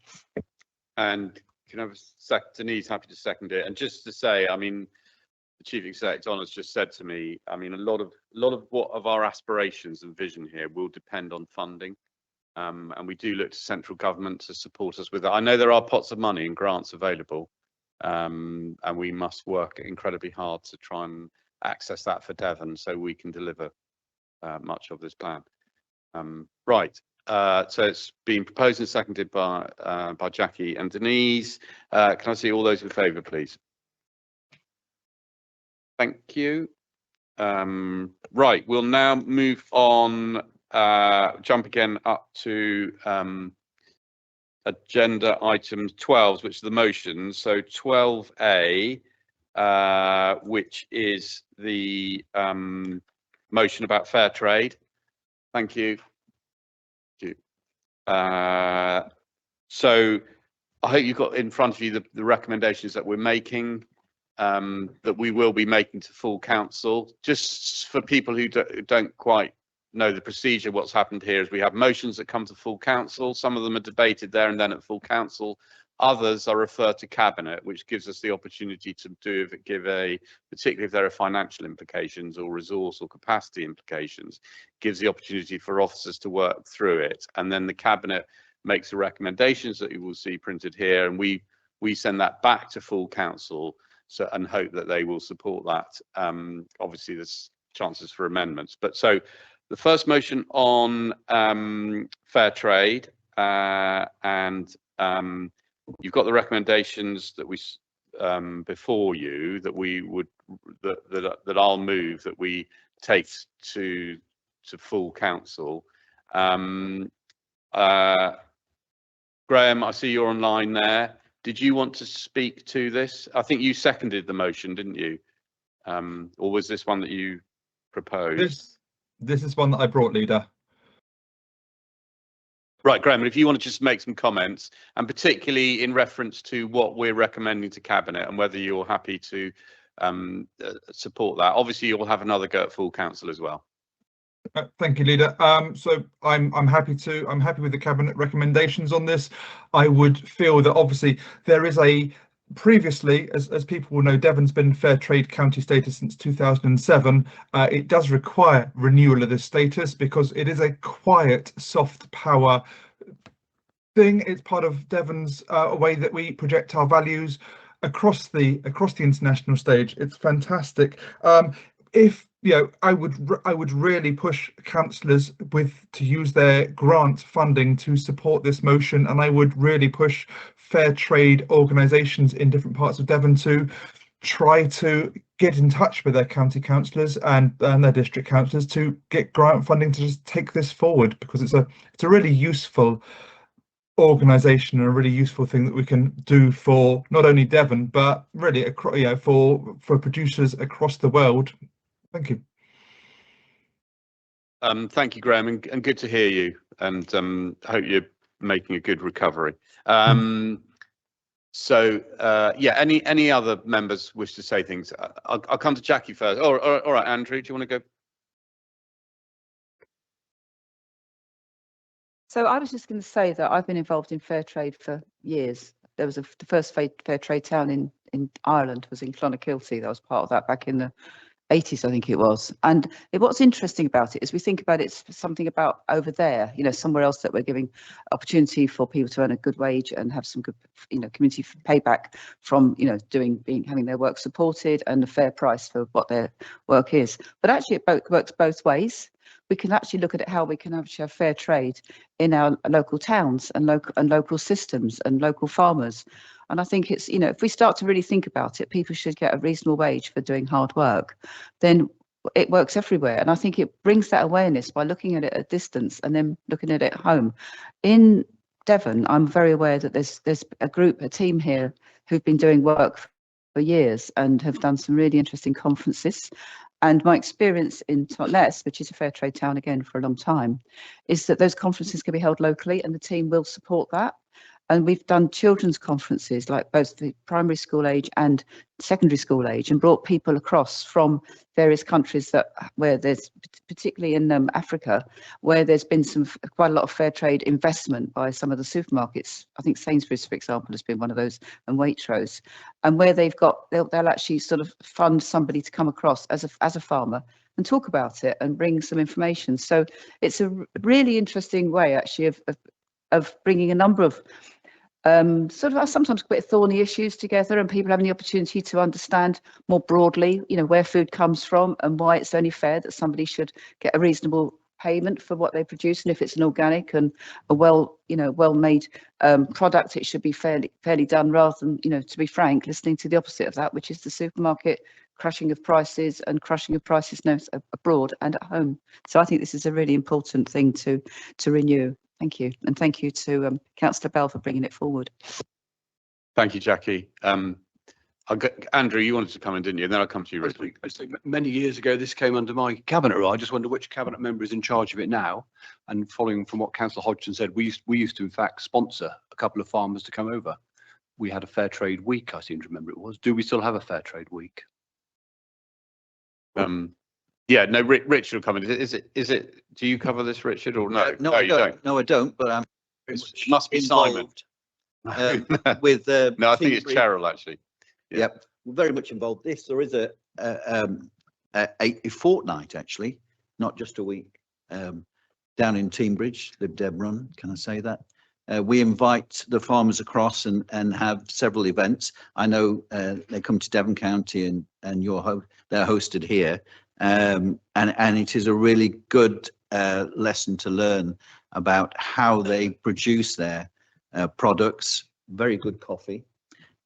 And can I have a sec? Denise, happy to second it. And just to say, I mean, the Chief Executive Don has just said to me, I mean, a lot of what of our aspirations and vision here will depend on funding. And we do look to central government to support us with that. I know there are pots of money and grants available, and we must work incredibly hard to try and access that for Devon so we can deliver much of this plan. Right. So it's been proposed and seconded by Jackie and Denise. Can I see all those in favour, please? Thank you. Right, we'll now move on, jump again up to agenda item 12, which is the motions. So 12A, which is the motion about fair trade. Thank you. So I hope you've got in front of you the recommendations that we're making, that we will be making to full council. Just for people who don't quite know the procedure, what's happened here is we have motions that come to full council. Some of them are debated there and then at full council. Others are referred to cabinet, which gives us the opportunity to particularly if there are financial implications or resource or capacity implications, gives the opportunity for officers to work through it. And then the cabinet makes the recommendations that you will see printed here, and we send that back to full council and hope that they will support that. Obviously, there's chances for amendments. But so the first motion on fair trade, and you've got the recommendations that we before you that we would that I'll move that we take to full council. Graham, I see you're online there. Did you want to speak to this? I think you seconded the motion, didn't you? Or was this one that you proposed? This is one that I brought, Leader. Right, Graham, if you want to just make some comments, and particularly in reference to what we're recommending to Cabinet and whether you're happy to support that. Obviously, you'll have another go at full council as well. Thank you, Leader. So I'm happy with the Cabinet recommendations on this. I would feel that obviously there is previously, as people will know, Devon's been fair trade county status since 2007. It does require renewal of this status because it is a quiet soft power thing. It's part of Devon's way that we project our values across the international stage. It's fantastic. I would really push councillors to use their grant funding to support this motion, and I would really push fair trade organisations in different parts of Devon to try to get in touch with their county councillors and their district councillors to get grant funding to just take this forward, because it's a really useful organisation and a really useful thing that we can do for not only Devon but really for producers across the world. Thank you. Thank you, Graham, and good to hear you, and hope you're making a good recovery. So yeah, any other members wish to say things? I'll come to Jackie first. All right, Andrew, do you want to go? So I was just going to say that I've been involved in fair trade for years. There was the first fair trade town in Ireland was in Clonakilty. That was part of that back in the 80s, I think it was. And what's interesting about it is we think about it's something about over there, somewhere else that we're giving opportunity for people to earn a good wage and have some good, community payback from, having their work supported and a fair price for what their work is. But actually it works both ways. We can actually look at it how we can actually have fair trade in our local towns and local systems and local farmers. And I think it's, if we start to really think about it, people should get a reasonable wage for doing hard work. Then it works everywhere. And I think it brings that awareness by looking at it at distance and then looking at it at home. In Devon, I'm very aware that there's a team here who've been doing work for years and have done some really interesting conferences. And my experience in Totnes, which is a fair trade town again for a long time, is that those conferences can be held locally and the team will support that. And we've done children's conferences, like both the primary school age and secondary school age, and brought people across from various countries where there's, particularly in Africa, where there's been quite a lot of fair trade investment by some of the supermarkets. I think Sainsbury's, for example, has been one of those, and Waitrose, and where they'll actually sort of fund somebody to come across as a farmer and talk about it and bring some information. So it's a really interesting way, actually, of bringing a number of sort of sometimes quite thorny issues together, and people having the opportunity to understand more broadly, where food comes from and why it's only fair that somebody should get a reasonable payment for what they produce, and if it's an organic and a well-made product, it should be fairly done, rather than, to be frank, listening to the opposite of that, which is the supermarket crushing of prices abroad and at home. So I think this is a really important thing to renew. Thank you. And thank you to Councillor Bell for bringing it forward. Thank you, Jackie. Andrew, you wanted to come in, didn't you? And then I'll come to you, Richard. I think many years ago, this came under my cabinet role. I just wonder which cabinet member is in charge of it now. And following from what Councillor Hodgson said, we used to, in fact, sponsor a couple of farmers to come over. We had a fair trade week, I seem to remember it was. Do we still have a fair trade week? Yeah, no, Richard will come in. Is it, do you cover this, Richard, or no? No, you don't. No, I don't, but it must be Simon. With no, I think it's Cheryl, actually. Yeah. Yep, very much involved. There is a fortnight, actually, not just a week, down in Teambridge, the Deb run, can I say that? We invite the farmers across and have several events. I know they come to Devon County and they're hosted here. And it is a really good lesson to learn about how they produce their products. Very good coffee.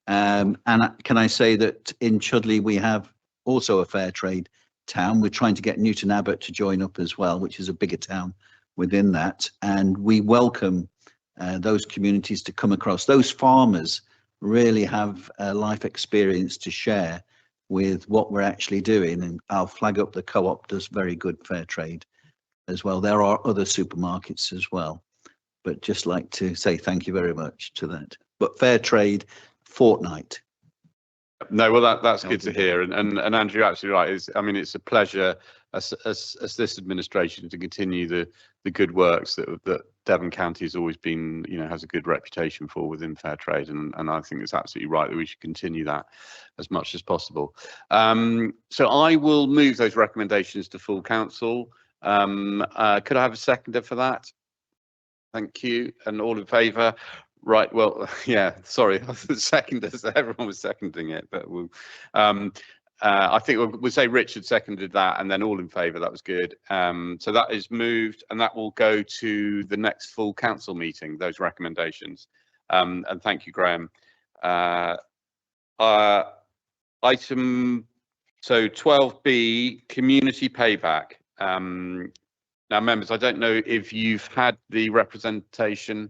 And can I say that in Chudley we have also a fair trade town. We're trying to get Newton Abbot to join up as well, which is a bigger town within that. And we welcome those communities to come across. Those farmers really have a life experience to share with what we're actually doing, and I'll flag up the co-op does very good fair trade as well. There are other supermarkets as well, but just like to say thank you very much to that. But fair trade fortnight. No, well, that's good to hear, and Andrew, you're absolutely right. It's a pleasure as this administration to continue the good works that Devon County has always been, has a good reputation for within fair trade, and I think it's absolutely right that we should continue that as much as possible. So I will move those recommendations to full council. Could I have a seconder for that? Thank you, and all in favour? Right, well, yeah, sorry, seconders, everyone was seconding it, but we'll, I think we'll say Richard seconded that, and then all in favour, that was good. So that is moved, and that will go to the next full council meeting, those recommendations. And thank you, Graham. Item, so 12B, community payback. Now, members, I don't know if you've had the representation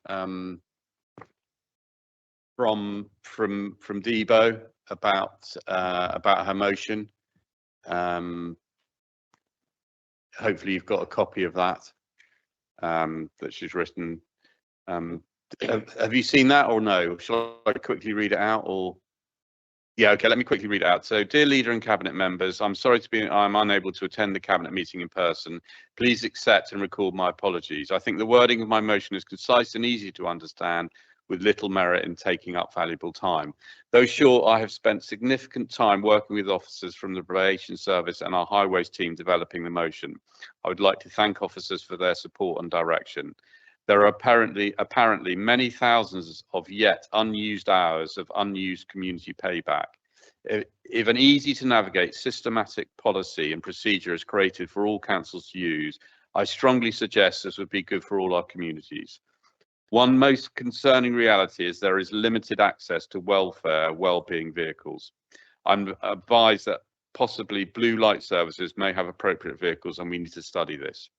from Debo about her motion. Hopefully you've got a copy of that that she's written. Have you seen that or no? Shall I quickly read it out, or? Yeah, okay, let me quickly read it out. So, dear Leader and Cabinet members, I'm unable to attend the Cabinet meeting in person. Please accept and record my apologies. I think the wording of my motion is concise and easy to understand, with little merit in taking up valuable time. Though short, I have spent significant time working with officers from the Probation Service and our Highways team developing the motion. I would like to thank officers for their support and direction. There are apparently many thousands of yet unused hours of unused community payback. If an easy to navigate systematic policy and procedure is created for all councils to use, I strongly suggest this would be good for all our communities. One most concerning reality is there is limited access to welfare, well-being vehicles. I'm advised that possibly blue light services may have appropriate vehicles, and we need to study this.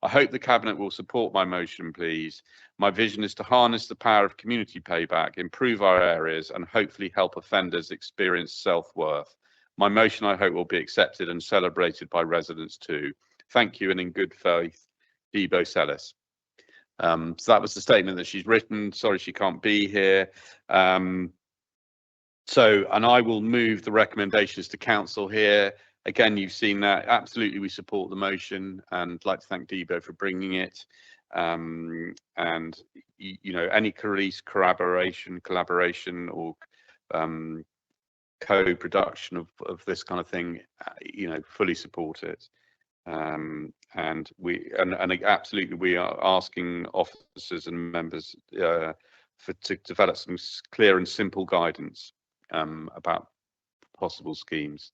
I hope the Cabinet will support my motion, please. My vision is to harness the power of community payback, improve our areas, and hopefully help offenders experience self-worth. My motion, I hope, will be accepted and celebrated by residents too. Thank you, and in good faith, Debo Sellis. So that was the statement that she's written. Sorry she can't be here. And I will move the recommendations to council here. Again, you've seen that. Absolutely, we support the motion, and I'd like to thank Debo for bringing it. And you know, any collaboration, or co-production of this kind of thing, you know, fully support it. And absolutely, we are asking officers and members to develop some clear and simple guidance about possible schemes.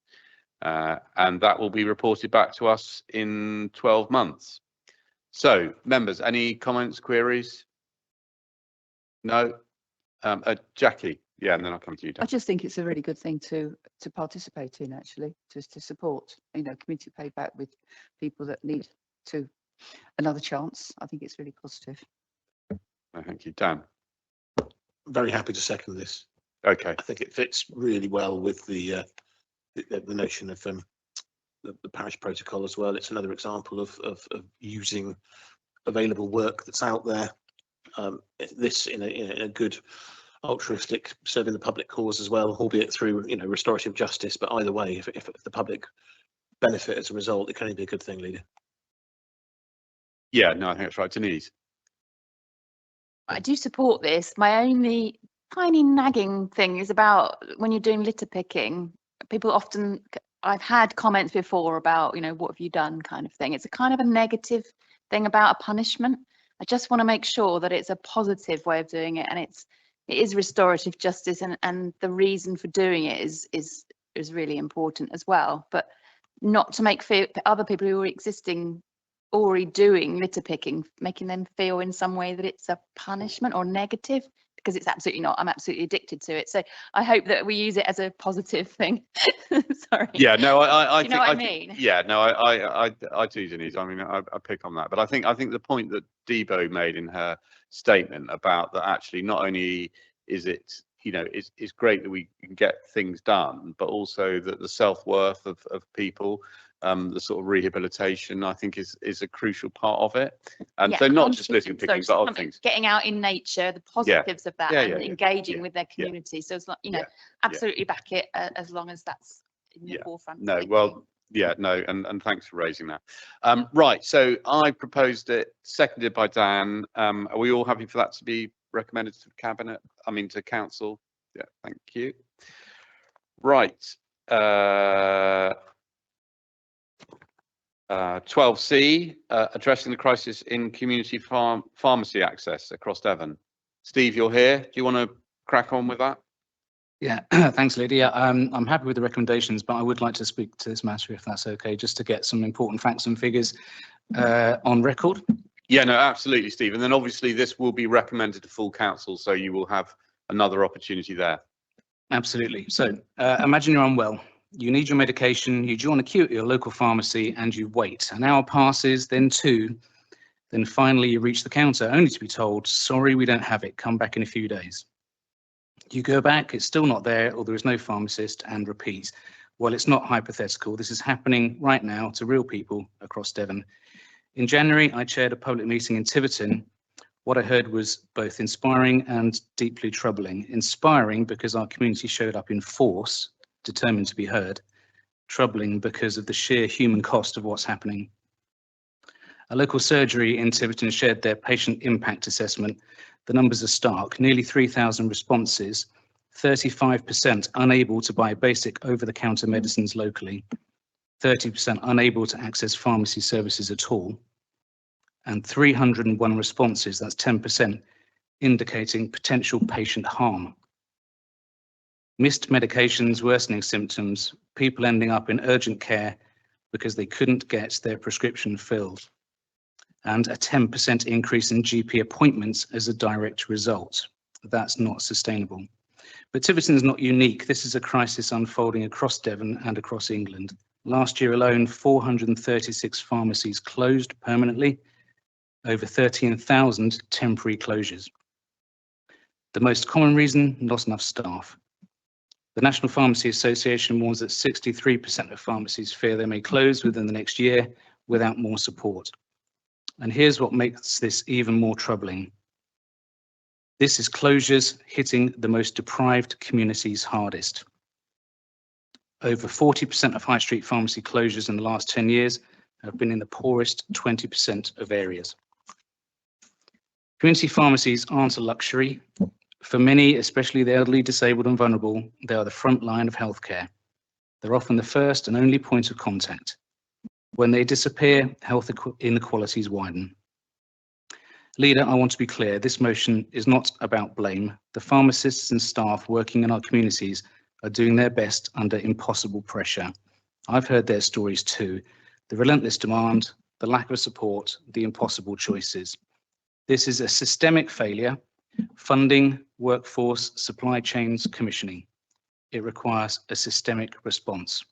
And that will be reported back to us in 12 months. So, members, any comments, queries? No? Jackie, yeah, and then I'll come to you, Dan. I just think it's a really good thing to participate in, actually, just to support, you know, community payback with people that need another chance. I think it's really positive. Thank you, Dan. Very happy to second this. Okay. I think it fits really well with the notion of the parish protocol as well. It's another example of using available work that's out there. This in a good altruistic, serving the public cause as well, albeit through, you know, restorative justice. But either way, if the public benefit as a result, it can only be a good thing, Leader. Yeah, no, I think that's right. Denise. I do support this. My only tiny nagging thing is about when you're doing litter picking. People often, I've had comments before about, you know, what have you done kind of thing. It's a kind of a negative thing about a punishment. I just want to make sure that it's a positive way of doing it, and it is restorative justice, and the reason for doing it is really important as well. But not to make other people who are already doing litter picking, making them feel in some way that it's a punishment or negative, because it's absolutely not. I'm absolutely addicted to it. So I hope that we use it as a positive thing. Sorry. Yeah, no, I you know what I mean? Yeah, no, I do, Denise. I mean, I pick on that, but I think the point that Debo made in her statement about that, actually, not only is it, you know, it's great that we can get things done, but also that the self-worth of people, the sort of rehabilitation, I think is a crucial part of it. And yeah, so not just litter picking, but other things. Getting out in nature, the positives of that, and engaging with their community. So it's not, you know, absolutely back it as long as that's in the forefront. No, well, yeah, no, and thanks for raising that. Right, so I proposed it, seconded by Dan. Are we all happy for that to be recommended to Cabinet? I mean, to Council? Yeah, thank you. Right. 12C, addressing the crisis in community pharmacy access across Devon. Steve, you're here. Do you want to crack on with that? Yeah, thanks, Lydia. I'm happy with the recommendations, but I would like to speak to this matter, if that's okay, just to get some important facts and figures on record. Yeah, no, absolutely, Steve. And then obviously this will be recommended to full council, so you will have another opportunity there. Absolutely. So imagine you're unwell. You need your medication, you due on a queue at your local pharmacy, and you wait. An hour passes, then two, then finally you reach the counter, only to be told, sorry, we don't have it, come back in a few days. You go back, it's still not there, or there is no pharmacist, and repeat. Well, it's not hypothetical. This is happening right now to real people across Devon. In January, I chaired a public meeting in Tiverton. What I heard was both inspiring and deeply troubling. Inspiring because our community showed up in force, determined to be heard. Troubling because of the sheer human cost of what's happening. A local surgery in Tiverton shared their patient impact assessment. The numbers are stark, nearly 3,000 responses, 35% unable to buy basic over-the-counter medicines locally, 30% unable to access pharmacy services at all, and 301 responses, that's 10%, indicating potential patient harm. Missed medications, worsening symptoms, people ending up in urgent care because they couldn't get their prescription filled, and a 10% increase in GP appointments as a direct result. That's not sustainable. But Tiverton is not unique. This is a crisis unfolding across Devon and across England. Last year alone, 436 pharmacies closed permanently, over 13,000 temporary closures. The most common reason, not enough staff. The National Pharmacy Association warns that 63% of pharmacies fear they may close within the next year without more support. And here's what makes this even more troubling. This is closures hitting the most deprived communities hardest. Over 40% of high street pharmacy closures in the last 10 years have been in the poorest 20% of areas. Community pharmacies aren't a luxury. For many, especially the elderly, disabled and vulnerable, they are the front line of healthcare. They're often the first and only point of contact. When they disappear, health inequalities widen. Leader, I want to be clear, this motion is not about blame. The pharmacists and staff working in our communities are doing their best under impossible pressure. I've heard their stories too. The relentless demand, the lack of support, the impossible choices. This is a systemic failure. Funding, workforce, supply chains, commissioning. It requires a systemic response.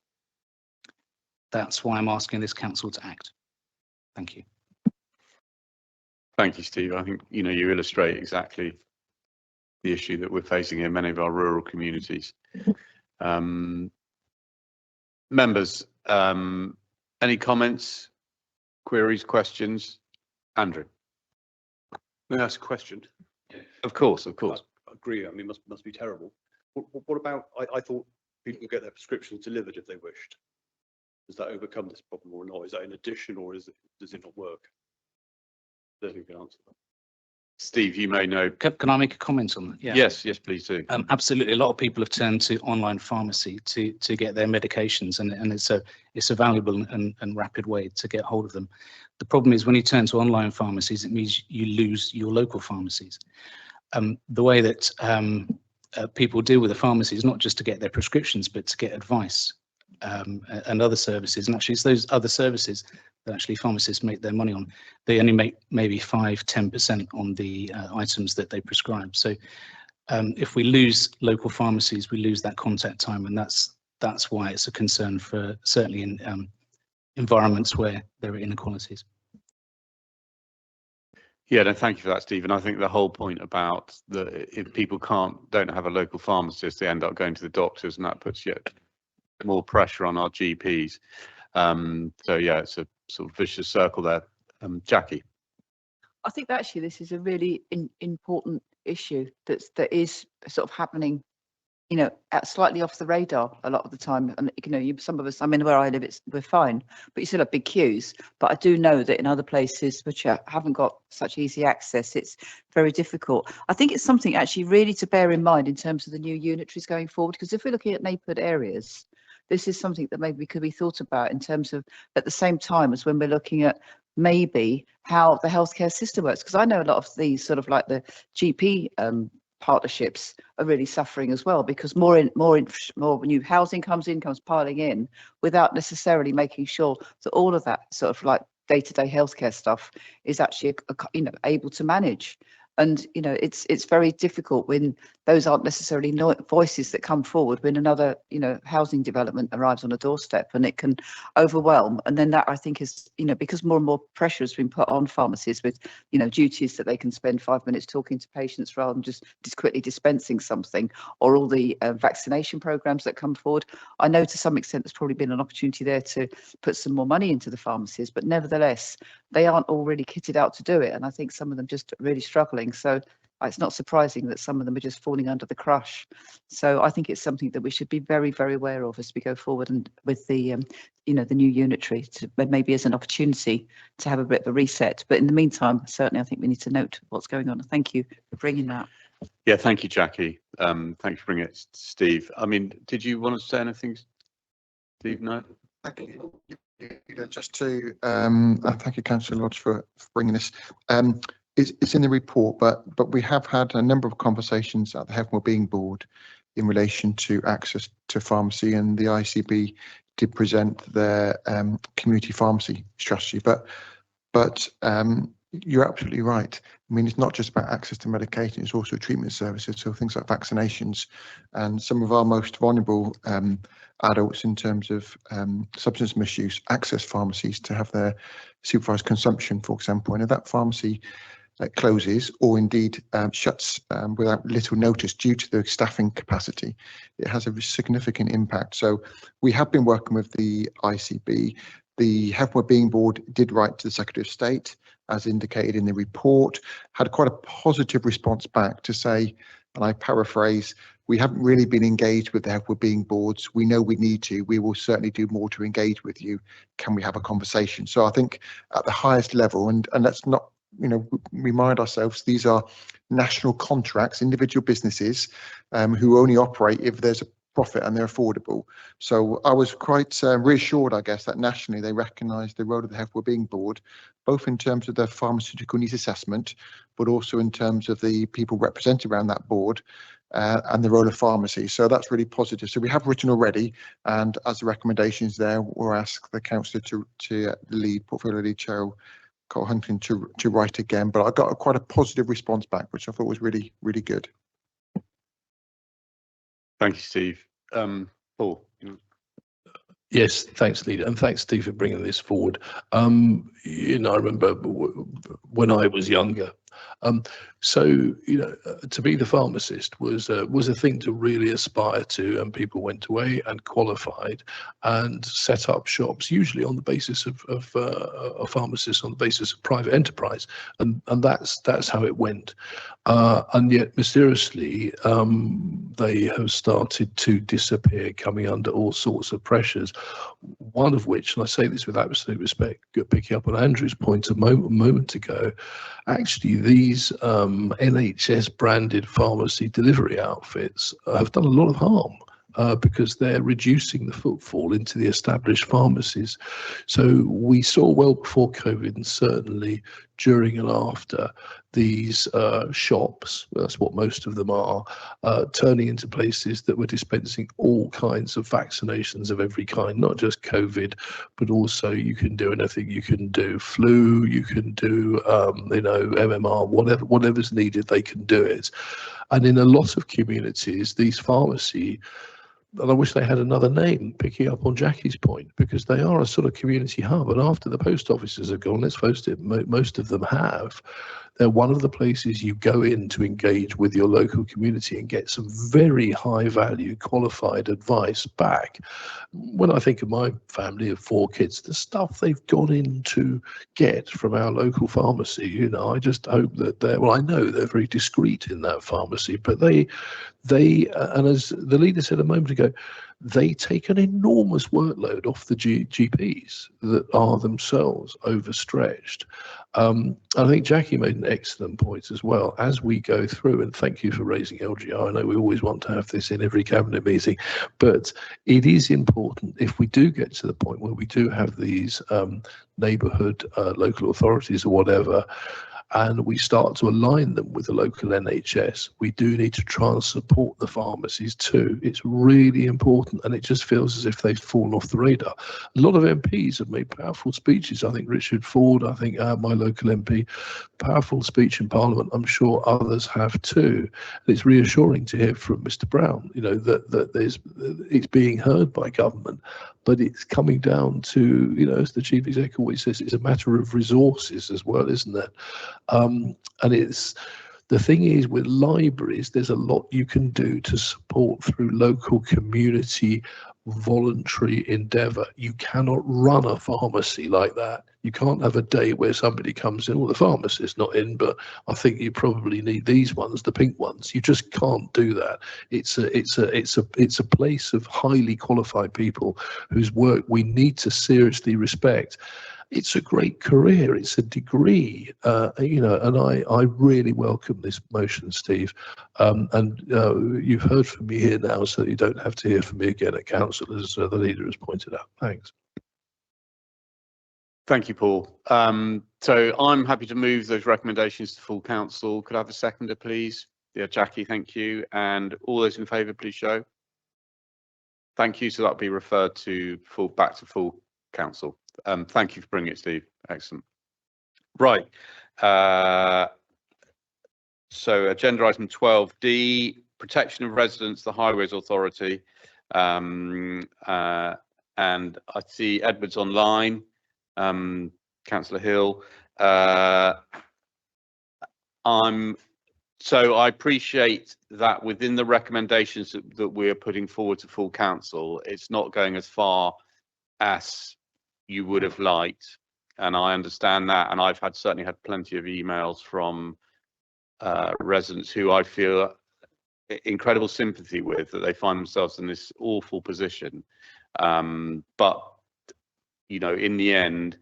That's why I'm asking this council to act. Thank you. Thank you, Steve. I think, you illustrate exactly the issue that we're facing in many of our rural communities. Members, any comments, queries, questions? Andrew. May I ask a question? Of course, of course. I agree. I mean, must be terrible. What about, I thought people could get their prescriptions delivered if they wished. Does that overcome this problem or not? Is that in addition, or does it not work? I don't think you can answer that. Steve, you may know. Can I make a comment on that? Yeah. Yes, please do. Absolutely. A lot of people have turned to online pharmacy to get their medications, and it's a valuable and rapid way to get hold of them. The problem is when you turn to online pharmacies, it means you lose your local pharmacies. The way that people deal with the pharmacy is not just to get their prescriptions, but to get advice and other services. And actually, it's those other services that actually pharmacists make their money on. They only make maybe 5–10% on the items that they prescribe. So if we lose local pharmacies, we lose that contact time, and that's why it's a concern for certainly in environments where there are inequalities. Yeah, no, thank you for that, Stephen. I think the whole point about if people don't have a local pharmacist, they end up going to the doctors, and that puts yet more pressure on our GPs. So yeah, it's a sort of vicious circle there. Jackie. I think that actually this is a really important issue that is sort of happening, slightly off the radar a lot of the time. And some of us, I mean, where I live, we're fine, but you still have big queues. But I do know that in other places which haven't got such easy access, it's very difficult. I think it's something actually really to bear in mind in terms of the new unitaries going forward, because if we're looking at neighbourhood areas, this is something that maybe could be thought about in terms of at the same time as when we're looking at maybe how the healthcare system works. Because I know a lot of these sort of like the GP partnerships are really suffering as well, because more new housing comes piling in without necessarily making sure that all of that sort of like day-to-day healthcare stuff is actually able to manage. And it's very difficult when those aren't necessarily voices that come forward when another housing development arrives on a doorstep, and it can overwhelm. And then that, I think, is because more and more pressure has been put on pharmacies with duties that they can spend 5 minutes talking to patients rather than just quickly dispensing something, or all the vaccination programs that come forward. I know to some extent there's probably been an opportunity there to put some more money into the pharmacies, but nevertheless they aren't all really kitted out to do it, and I think some of them just really struggling. So it's not surprising that some of them are just falling under the crush. So I think it's something that we should be very, very aware of as we go forward, and with the the new unitary, maybe as an opportunity to have a bit of a reset. But in the meantime, certainly I think we need to note what's going on. Thank you for bringing that. Yeah, thank you, Jackie. Thanks for bringing it, Steve. I mean, did you want to say anything, Steve? No? Thank you. Just to thank you, Councillor Lodge, for bringing this. It's in the report, but we have had a number of conversations at the Health and Wellbeing Board in relation to access to pharmacy, and the ICB did present their community pharmacy strategy. But You're absolutely right. I mean, it's not just about access to medication, it's also treatment services, so things like vaccinations, and some of our most vulnerable adults in terms of substance misuse access pharmacies to have their supervised consumption, for example. And if that pharmacy closes or indeed shuts without little notice due to the staffing capacity, it has a significant impact. So we have been working with the ICB. The Health and Wellbeing Board did write to the Secretary of State, as indicated in the report, had quite a positive response back to say, and I paraphrase, we haven't really been engaged with the Health and Wellbeing Boards. We know we need to. We will certainly do more to engage with you. Can we have a conversation? So I think at the highest level, and let's not, remind ourselves, these are national contracts, individual businesses who only operate if there's a profit and they're affordable. So I was quite reassured, I guess, that nationally they recognise the role of the Health Wellbeing Board, both in terms of the pharmaceutical needs assessment, but also in terms of the people represented around that board and the role of pharmacy. So that's really positive. So we have written already, and as the recommendations there, we'll ask the councillor to lead, portfolio lead Cheryl Cole Hunting to write again. But I got quite a positive response back, which I thought was really, really good. Thank you, Steve. Paul. Yes, thanks, Leader, and thanks, Steve, for bringing this forward. I remember when I was younger. To be the pharmacist was a thing to really aspire to, and people went away and qualified and set up shops, usually on the basis of a pharmacist on the basis of private enterprise, and that's how it went. And yet mysteriously, they have started to disappear, coming under all sorts of pressures. One of which, and I say this with absolute respect, picking up on Andrew's point a moment ago, actually these NHS branded pharmacy delivery outfits have done a lot of harm. Because they're reducing the footfall into the established pharmacies. So we saw well before COVID, and certainly during and after, these shops, that's what most of them are, turning into places that were dispensing all kinds of vaccinations of every kind, not just COVID, but also you can do anything. You can do flu, you can do, MMR, whatever's needed, they can do it. And in a lot of communities, these pharmacy, and I wish they had another name, picking up on Jackie's point, because they are a sort of community hub. And after the post offices have gone, let's face it, most of them have, they're one of the places you go in to engage with your local community and get some very high value qualified advice back. When I think of my family of 4 kids, the stuff they've gone in to get from our local pharmacy, I just hope that I know they're very discreet in that pharmacy, but they and as the leader said a moment ago, they take an enormous workload off the GPs that are themselves overstretched. I think Jackie made an excellent point as well. As we go through, and thank you for raising LGR, I know we always want to have this in every cabinet meeting, but it is important if we do get to the point where we do have these neighbourhood local authorities or whatever, and we start to align them with the local NHS, we do need to try and support the pharmacies too. It's really important, and it just feels as if they've fallen off the radar. A lot of MPs have made powerful speeches. I think Richard Ford, I think my local MP, powerful speech in Parliament. I'm sure others have too. And it's reassuring to hear from Mr. Brown, that it's being heard by government, but it's coming down to, as the Chief Executive always says, it's a matter of resources as well, isn't it? And the thing is, with libraries, there's a lot you can do to support through local community voluntary endeavour. You cannot run a pharmacy like that. You can't have a day where somebody comes in, well, the pharmacist's not in, but I think you probably need these ones, the pink ones. You just can't do that. It's a place of highly qualified people whose work we need to seriously respect. It's a great career. It's a degree, and I really welcome this motion, Steve. And you've heard from me here now, so you don't have to hear from me again at council, as the leader has pointed out. Thanks. Thank you, Paul. So I'm happy to move those recommendations to full council. Could I have a seconder, please? Yeah, Jackie, thank you. And all those in favour, please show. Thank you. So that'll be referred to back to full council. Thank you for bringing it, Steve. Excellent. Right. So agenda item 12D, protection of residents, the Highways Authority. And I see Edward's online, Councillor Hill. So I appreciate that within the recommendations that we're putting forward to full council, it's not going as far as you would have liked. And I understand that. And I've certainly had plenty of emails from residents who I feel incredible sympathy with, that they find themselves in this awful position. But, you know, in the end,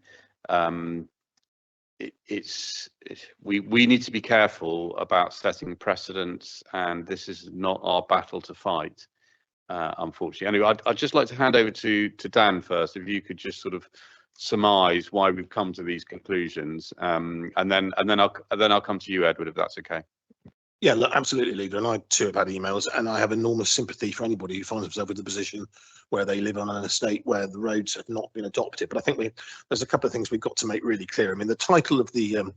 we need to be careful about setting precedents, and this is not our battle to fight, unfortunately. Anyway, I'd just like to hand over to Dan first, if you could just sort of surmise why we've come to these conclusions, and then I'll come to you, Edward, if that's okay. Yeah, look, absolutely, Leader. And I too have had emails, and I have enormous sympathy for anybody who finds themselves in the position where they live on an estate where the roads have not been adopted. But I think there's a couple of things we've got to make really clear. I mean, the title of the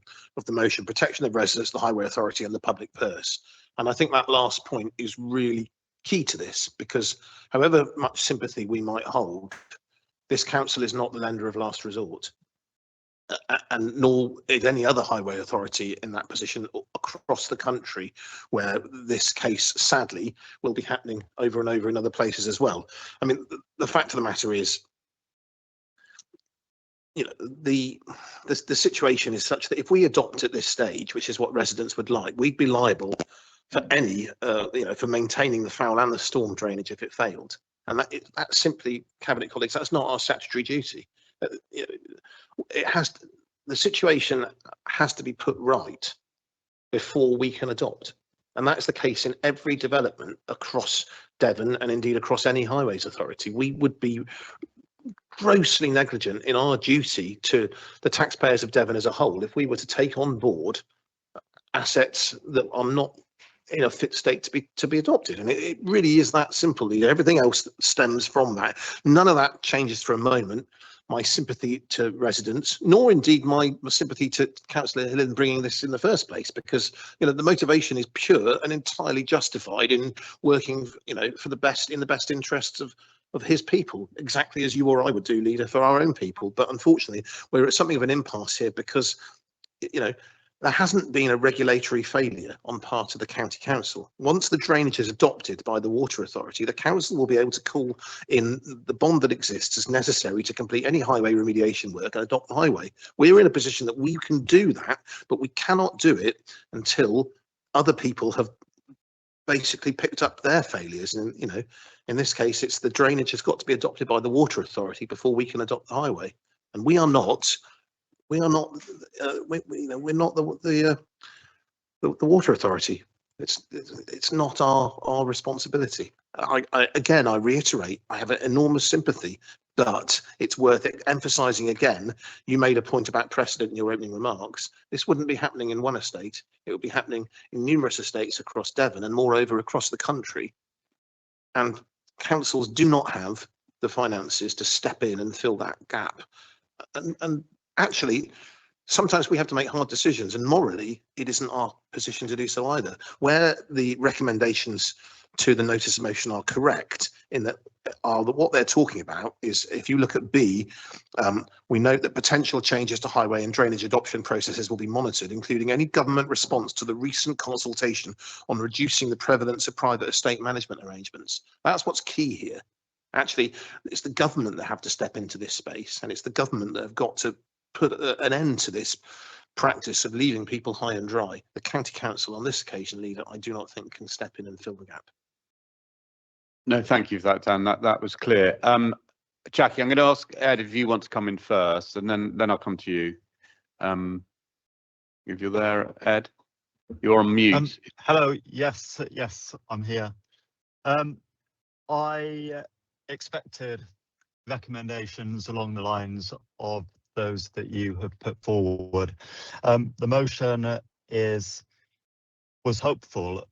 motion: protection of residents, the Highway Authority, and the public purse. And I think that last point is really key to this, because however much sympathy we might hold, this council is not the lender of last resort. And nor is any other highway authority in that position across the country, where this case sadly will be happening over and over in other places as well. I mean, the fact of the matter is, you know, the situation is such that if we adopt at this stage, which is what residents would like, we'd be liable for any, for maintaining the foul and the storm drainage if it failed. And that's simply, Cabinet colleagues, that's not our statutory duty. The situation has to be put right before we can adopt, and that's the case in every development across Devon and indeed across any highways authority. We would be grossly negligent in our duty to the taxpayers of Devon as a whole if we were to take on board assets that are not in a fit state to be adopted. And it really is that simple. Everything else stems from that. None of that changes for a moment my sympathy to residents, nor indeed my sympathy to Councillor Hill in bringing this in the first place, because, you know, the motivation is pure and entirely justified in working, you know, for the best, in the best interests of his people, exactly as you or I would do, Leader, for our own people. But unfortunately, we're at something of an impasse here because, you know, there hasn't been a regulatory failure on part of the county council. Once the drainage is adopted by the water authority, the council will be able to call in the bond that exists as necessary to complete any highway remediation work and adopt the highway. We're in a position that we can do that, but we cannot do it until other people have basically picked up their failures. And, you know, in this case, it's the drainage has got to be adopted by the water authority before we can adopt the highway. And we're not the water authority. It's not our responsibility. Again, I reiterate, I have an enormous sympathy, but it's worth emphasising again. You made a point about precedent in your opening remarks. This wouldn't be happening in one estate. It would be happening in numerous estates across Devon and moreover across the country. And councils do not have the finances to step in and fill that gap. And actually, sometimes we have to make hard decisions, and morally, it isn't our position to do so either. Where the recommendations to the notice of motion are correct, in that what they're talking about is, if you look at B, we note that potential changes to highway and drainage adoption processes will be monitored, including any government response to the recent consultation on reducing the prevalence of private estate management arrangements. That's what's key here. Actually, it's the government that have to step into this space, and it's the government that have got to put an end to this practice of leaving people high and dry. The county council on this occasion, Leader, I do not think can step in and fill the gap. No, thank you for that, Dan. That was clear. Jackie, I'm going to ask Ed if you want to come in first, and then I'll come to you. If you're there, Ed, you're on mute. Hello. Yes, I'm here. I expected recommendations along the lines of those that you have put forward. The motion was hopeful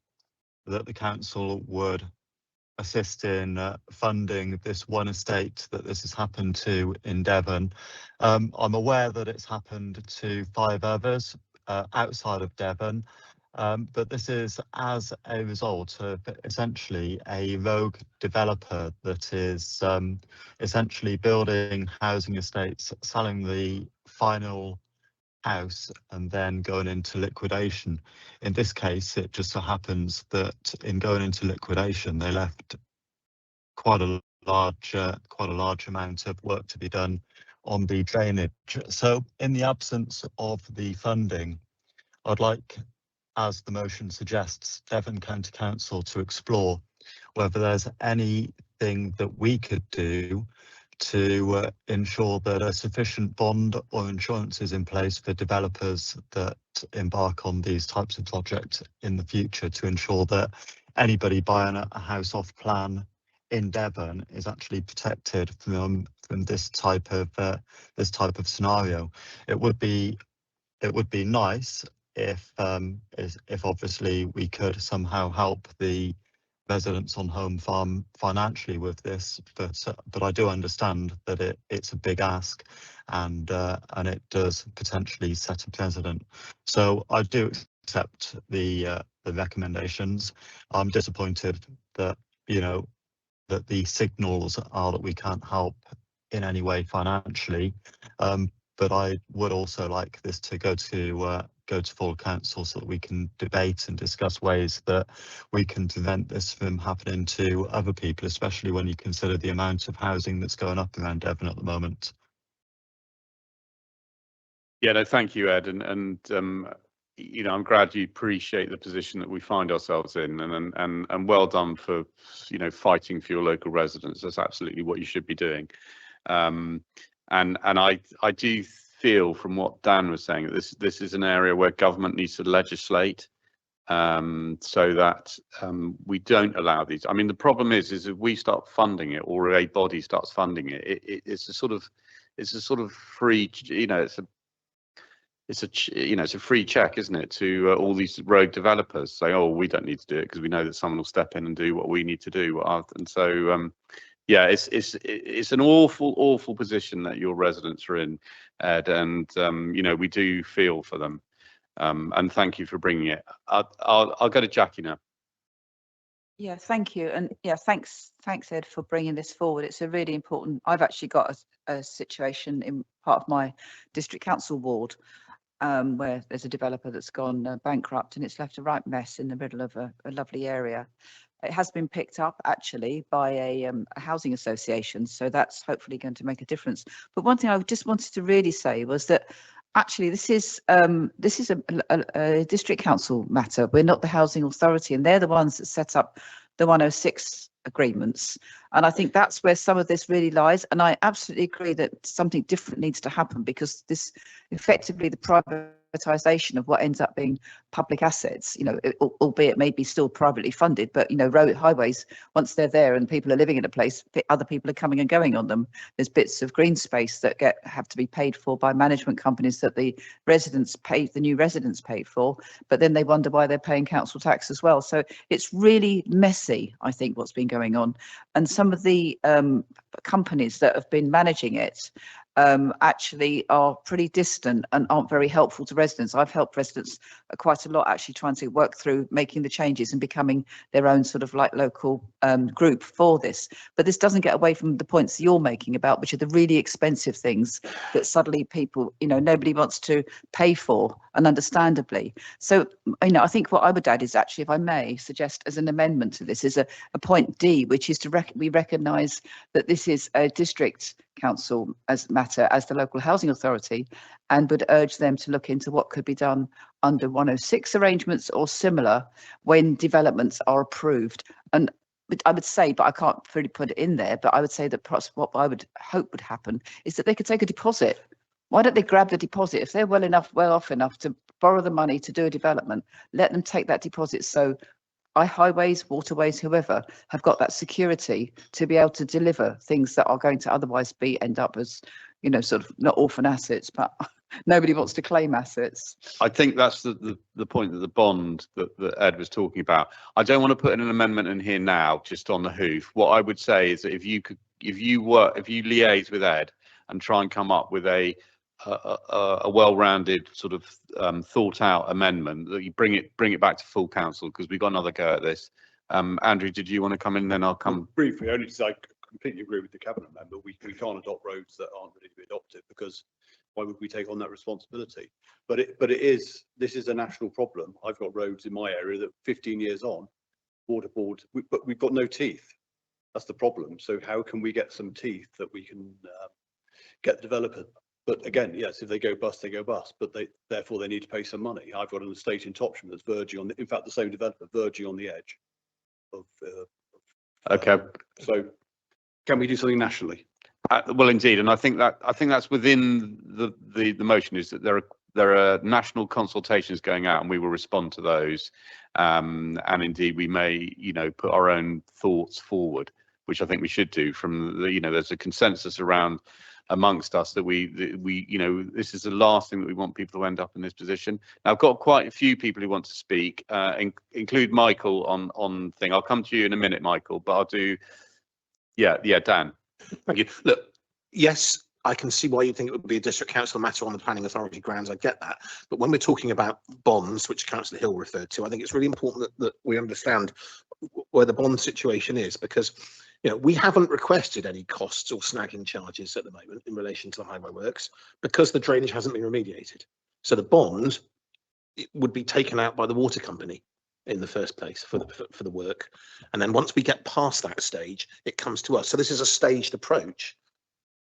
that the council would assist in funding this one estate that this has happened to in Devon. I'm aware that it's happened to 5 others, outside of Devon. But this is as a result of essentially a rogue developer that is essentially building housing estates, selling the final house and then going into liquidation. In this case, it just so happens that in going into liquidation, they left quite a large amount of work to be done on the drainage. So in the absence of the funding, I'd like, as the motion suggests, Devon County Council to explore whether there's anything that we could do to ensure that a sufficient bond or insurance is in place for developers that embark on these types of projects in the future, to ensure that anybody buying a house off plan in Devon is actually protected from this type of scenario. It would be nice if obviously we could somehow help the residents on Home Farm financially with this, but I do understand that it's a big ask, and it does potentially set a precedent. So I do accept the recommendations. I'm disappointed that that the signals are that we can't help in any way financially, but I would also like this to go to full council so that we can debate and discuss ways that we can prevent this from happening to other people, especially when you consider the amount of housing that's going up around Devon at the moment. Yeah, no, thank you, Ed, and I'm glad you appreciate the position that we find ourselves in, and well done for fighting for your local residents. That's absolutely what you should be doing. And I do feel from what Dan was saying that this is an area where government needs to legislate so that we don't allow these. I mean, the problem is if we start funding it, or a body starts funding it, it's a sort of free, it's a free check, isn't it, to all these rogue developers saying, oh, we don't need to do it because we know that someone will step in and do what we need to do. And so yeah, it's an awful position that your residents are in, Ed, and we do feel for them, and thank you for bringing it. I'll go to Jackie now. Yeah, thank you, and yeah, thanks Ed for bringing this forward. It's a really important. I've actually got a situation in part of my district council ward where there's a developer that's gone bankrupt, and it's left a right mess in the middle of a lovely area. It has been picked up actually by a housing association, so that's hopefully going to make a difference. But one thing I just wanted to really say was that actually this is a district council matter. We're not the housing authority, and they're the ones that set up the 106 agreements. And I think that's where some of this really lies. And I absolutely agree that something different needs to happen, because this effectively the privatisation of what ends up being public assets, albeit maybe still privately funded, but road highways, once they're there and people are living in a place, other people are coming and going on them. There's bits of green space that have to be paid for by management companies that the new residents pay for, but then they wonder why they're paying council tax as well. So it's really messy, I think, what's been going on. And some of the companies that have been managing it actually are pretty distant and aren't very helpful to residents. I've helped residents quite a lot actually trying to work through making the changes and becoming their own sort of like local group for this. But this doesn't get away from the points you're making about, which are the really expensive things that suddenly people, nobody wants to pay for, and understandably. So, I think what I would add is actually, if I may suggest as an amendment to this, is a point D, which is we recognise that this is a district council as matter as the local housing authority, and would urge them to look into what could be done under 106 arrangements or similar when developments are approved. And I would say, but I can't really put it in there, but I would say that perhaps what I would hope would happen is that they could take a deposit. Why don't they grab the deposit? If they're well off enough to borrow the money to do a development, let them take that deposit, so highways, waterways, whoever have got that security to be able to deliver things that are going to otherwise end up as, sort of not orphan assets, but nobody wants to claim assets. I think that's the point of the bond that Ed was talking about. I don't want to put in an amendment in here now, just on the hoof. What I would say is that if you liaise with Ed and try and come up with a a well-rounded sort of thought out amendment, that you bring it back to full council, because we've got another go at this. Andrew, did you want to come in? Then I'll come. Briefly, only to say I completely agree with the cabinet member. We can't adopt roads that aren't ready to be adopted, because why would we take on that responsibility? But this is a national problem. I've got roads in my area that 15 years on, water board, but we've got no teeth. That's the problem. So how can we get some teeth that we can get the developer? But again, yes, if they go bust, they go bust. But therefore they need to pay some money. I've got an estate in Topsham that's verging on, in fact, the same developer verging on the edge of. Okay. So can we do something nationally? Well, indeed, and I think that's within the motion, is that there are national consultations going out, and we will respond to those. And indeed, we may, put our own thoughts forward, which I think we should do. From there's a consensus around amongst us that we this is the last thing that we want people to end up in this position. Now, I've got quite a few people who want to speak, include Michael on thing. I'll come to you in a minute, Michael, but I'll do. Yeah, Dan. Thank you. Look, yes, I can see why you think it would be a district council matter on the planning authority grounds. I get that. But when we're talking about bonds, which Councillor Hill referred to, I think it's really important that we understand where the bond situation is, because we haven't requested any costs or snagging charges at the moment in relation to the highway works, because the drainage hasn't been remediated. So the bond would be taken out by the water company in the first place for the work, and then once we get past that stage, it comes to us. So this is a staged approach.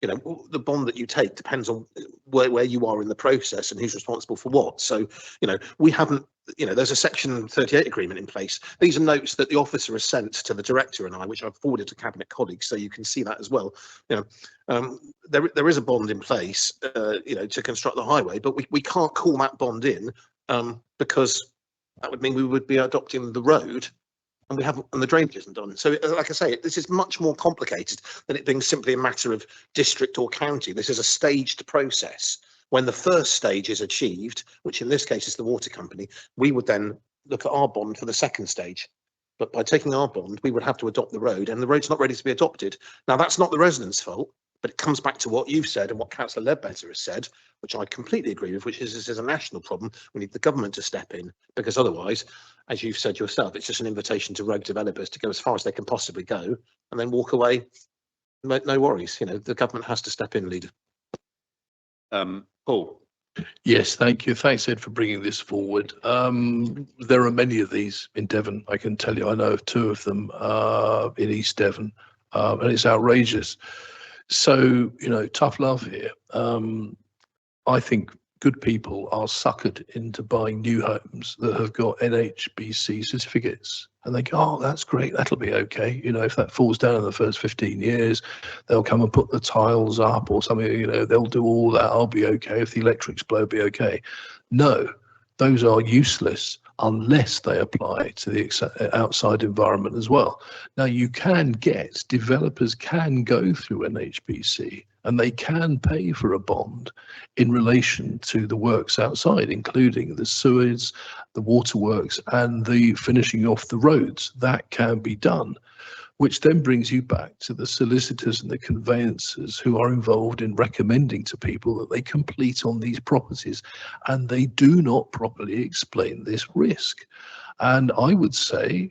The bond that you take depends on where you are in the process and who's responsible for what. So we haven't, there's a section 38 agreement in place. These are notes that the officer has sent to the director and I, which I've forwarded to cabinet colleagues, so you can see that as well. There is a bond in place to construct the highway, but we can't call that bond in because that would mean we would be adopting the road, and the drainage isn't done. So, like I say, this is much more complicated than it being simply a matter of district or county. This is a staged process. When the first stage is achieved, which in this case is the water company, we would then look at our bond for the second stage. But by taking our bond, we would have to adopt the road, and the road's not ready to be adopted. Now, that's not the residents' fault, but it comes back to what you've said and what Councillor Ledbetter has said, which I completely agree with, which is this is a national problem. We need the government to step in, because otherwise, as you've said yourself, it's just an invitation to rogue developers to go as far as they can possibly go and then walk away. No worries. The government has to step in, leader. Paul. Yes, thank you. Thanks, Ed, for bringing this forward. There are many of these in Devon. I can tell you, I know of 2 of them in East Devon, and it's outrageous. So, tough love here. I think good people are suckered into buying new homes that have got NHBC certificates, and they go, oh, that's great, that'll be okay. If that falls down in the first 15 years, they'll come and put the tiles up or something, they'll do all that, I'll be okay. If the electrics blow, be okay. No, those are useless unless they apply to the outside environment as well. Now, developers can go through NHBC and they can pay for a bond in relation to the works outside, including the sewers, the waterworks, and the finishing off the roads. That can be done, which then brings you back to the solicitors and the conveyancers who are involved in recommending to people that they complete on these properties, and they do not properly explain this risk. And I would say,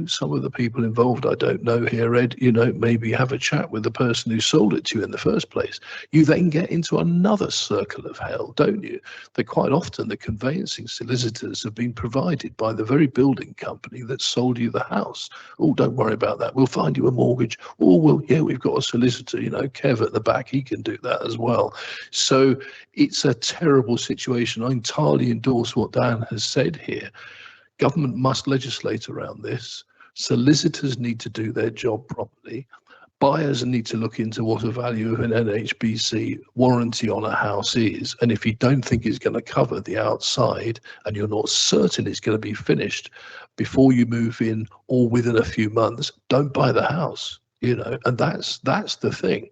some of the people involved, I don't know here, Ed, maybe have a chat with the person who sold it to you in the first place. You then get into another circle of hell, don't you? That quite often the conveyancing solicitors have been provided by the very building company that sold you the house. Oh, don't worry about that. We'll find you a mortgage. Oh, well, yeah, we've got a solicitor, Kev at the back, he can do that as well. So it's a terrible situation. I entirely endorse what Dan has said here. Government must legislate around this. Solicitors need to do their job properly. Buyers need to look into what the value of an NHBC warranty on a house is. And if you don't think it's going to cover the outside and you're not certain it's going to be finished before you move in or within a few months, don't buy the house, and that's the thing.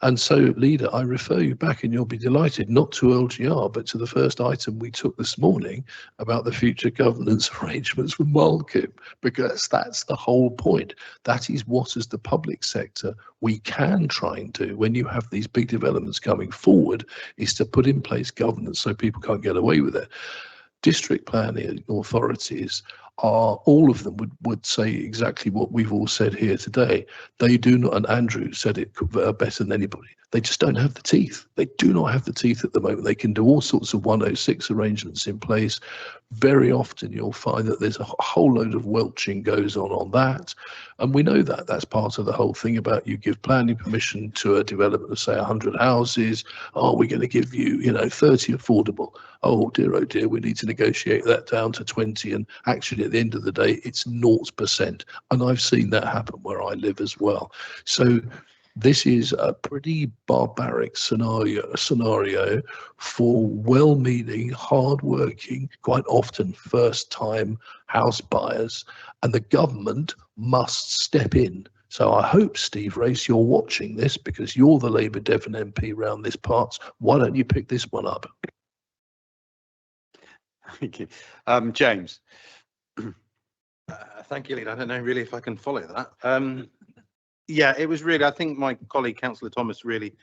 And so, Leader, I refer you back, and you'll be delighted, not to LGR, but to the first item we took this morning about the future governance arrangements with Wildkip, because that's the whole point. That is what, as the public sector, we can try and do when you have these big developments coming forward, is to put in place governance so people can't get away with it. District planning authorities are, all of them would say exactly what we've all said here today. They do not, and Andrew said it better than anybody, they just don't have the teeth. They do not have the teeth at the moment. They can do all sorts of 106 arrangements in place. Very often you'll find that there's a whole load of welching goes on that. And we know that that's part of the whole thing about, you give planning permission to a development of say 100 houses. Oh, we're going to give you, 30 affordable. Oh dear, we need to negotiate that down to 20. And actually at the end of the day, it's 0%. And I've seen that happen where I live as well. So this is a pretty barbaric scenario for well-meaning, hard-working, quite often first-time house buyers, and the government must step in. So I hope, Steve Race, you're watching this, because you're the Labour Devon MP round this parts. Why don't you pick this one up? Thank you. James. Thank you, Lead. I don't know really if I can follow that. Yeah, it was really, I think my colleague, Councillor Thomas, really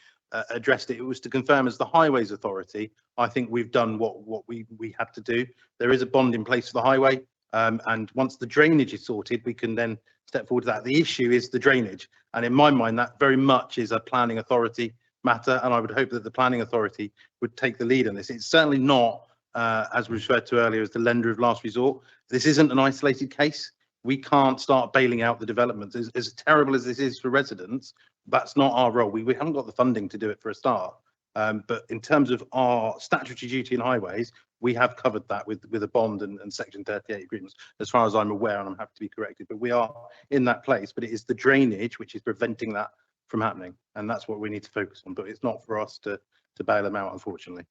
addressed it. It was to confirm, as the Highways Authority, I think we've done what we had to do. There is a bond in place for the highway, and once the drainage is sorted, we can then step forward to that. The issue is the drainage, and in my mind, that very much is a planning authority matter, and I would hope that the planning authority would take the lead on this. It's certainly not, as we referred to earlier, as the lender of last resort. This isn't an isolated case. We can't start bailing out the developments. As terrible as this is for residents, that's not our role. We haven't got the funding to do it for a start. But in terms of our statutory duty in highways, we have covered that with a bond and Section 38 agreements, as far as I'm aware, and I'm happy to be corrected. But we are in that place. But it is the drainage which is preventing that from happening, and that's what we need to focus on. But it's not for us to bail them out, unfortunately.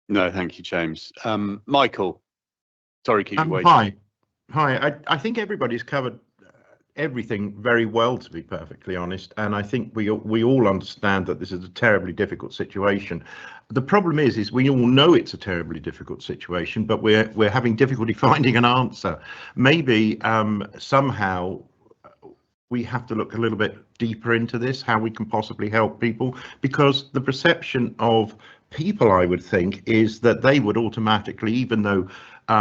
No, thank you, James. Michael, sorry, keep you waiting. Hi, I think everybody's covered everything very well, to be perfectly honest, and I think we all understand that this is a terribly difficult situation. The problem is we all know it's a terribly difficult situation, but we're having difficulty finding an answer. Maybe somehow we have to look a little bit deeper into this, how we can possibly help people, because the perception of people, I would think, is that they would automatically, even though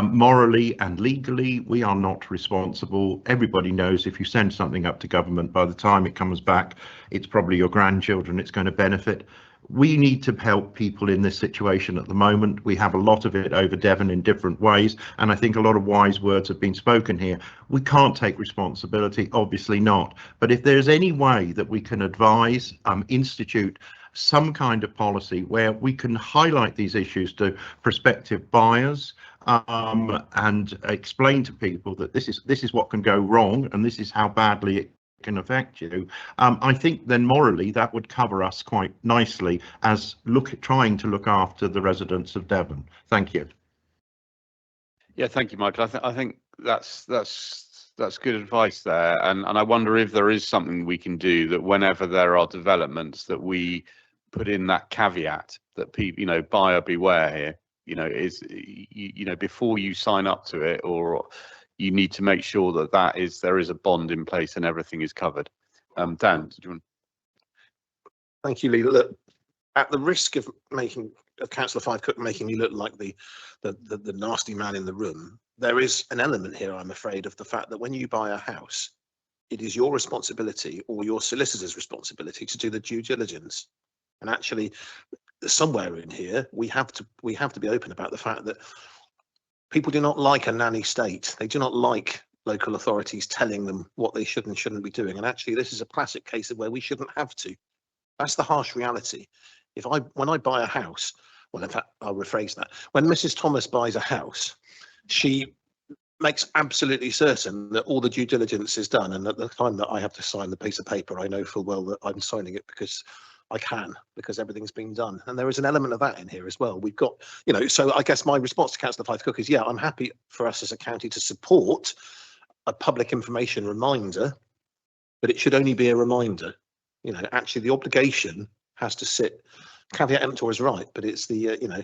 morally and legally we are not responsible. Everybody knows if you send something up to government, by the time it comes back, it's probably your grandchildren it's going to benefit. We need to help people in this situation at the moment. We have a lot of it over Devon in different ways, and I think a lot of wise words have been spoken here. We can't take responsibility, obviously not, but if there's any way that we can advise, institute some kind of policy where we can highlight these issues to prospective buyers, and explain to people that this is what can go wrong and this is how badly it can affect you. I think then morally that would cover us quite nicely as trying to look after the residents of Devon. Thank you. Yeah, thank you, Michael. I think that's good advice there, and I wonder if there is something we can do that whenever there are developments that we put in that caveat that people, buyer beware here. Before you sign up to it, or you need to make sure that there is a bond in place and everything is covered. Dan, did you want? Thank you, Lee. Look, at the risk of Councillor Five-Cook making me look like the nasty man in the room, there is an element here, I'm afraid, of the fact that when you buy a house, it is your responsibility or your solicitor's responsibility to do the due diligence. And actually, somewhere in here, we have to be open about the fact that people do not like a nanny state. They do not like local authorities telling them what they should and shouldn't be doing. And actually, this is a classic case of where we shouldn't have to. That's the harsh reality. When I buy a house, well, in fact, I'll rephrase that. When Mrs. Thomas buys a house, she makes absolutely certain that all the due diligence is done, and at the time that I have to sign the piece of paper, I know full well that I'm signing it because I can, because everything's been done. And there is an element of that in here as well. We've got, so I guess my response to Councillor Five-Cook is, yeah, I'm happy for us as a county to support a public information reminder, but it should only be a reminder. You know, actually the obligation has to sit, caveat emptor is right, but it's the, you know,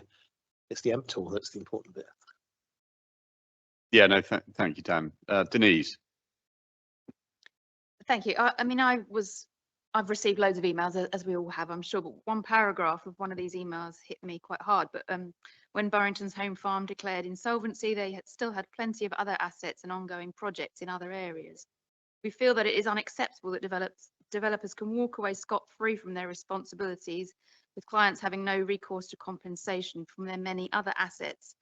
it's the emptor that's the important bit. Yeah, no, thank you, Dan. Denise. Thank you. I mean, I've received loads of emails, as we all have, I'm sure, but one paragraph of one of these emails hit me quite hard. But when Burrington's home farm declared insolvency, they still had plenty of other assets and ongoing projects in other areas. We feel that it is unacceptable that developers can walk away scot-free from their responsibilities, with clients having no recourse to compensation from their many other assets.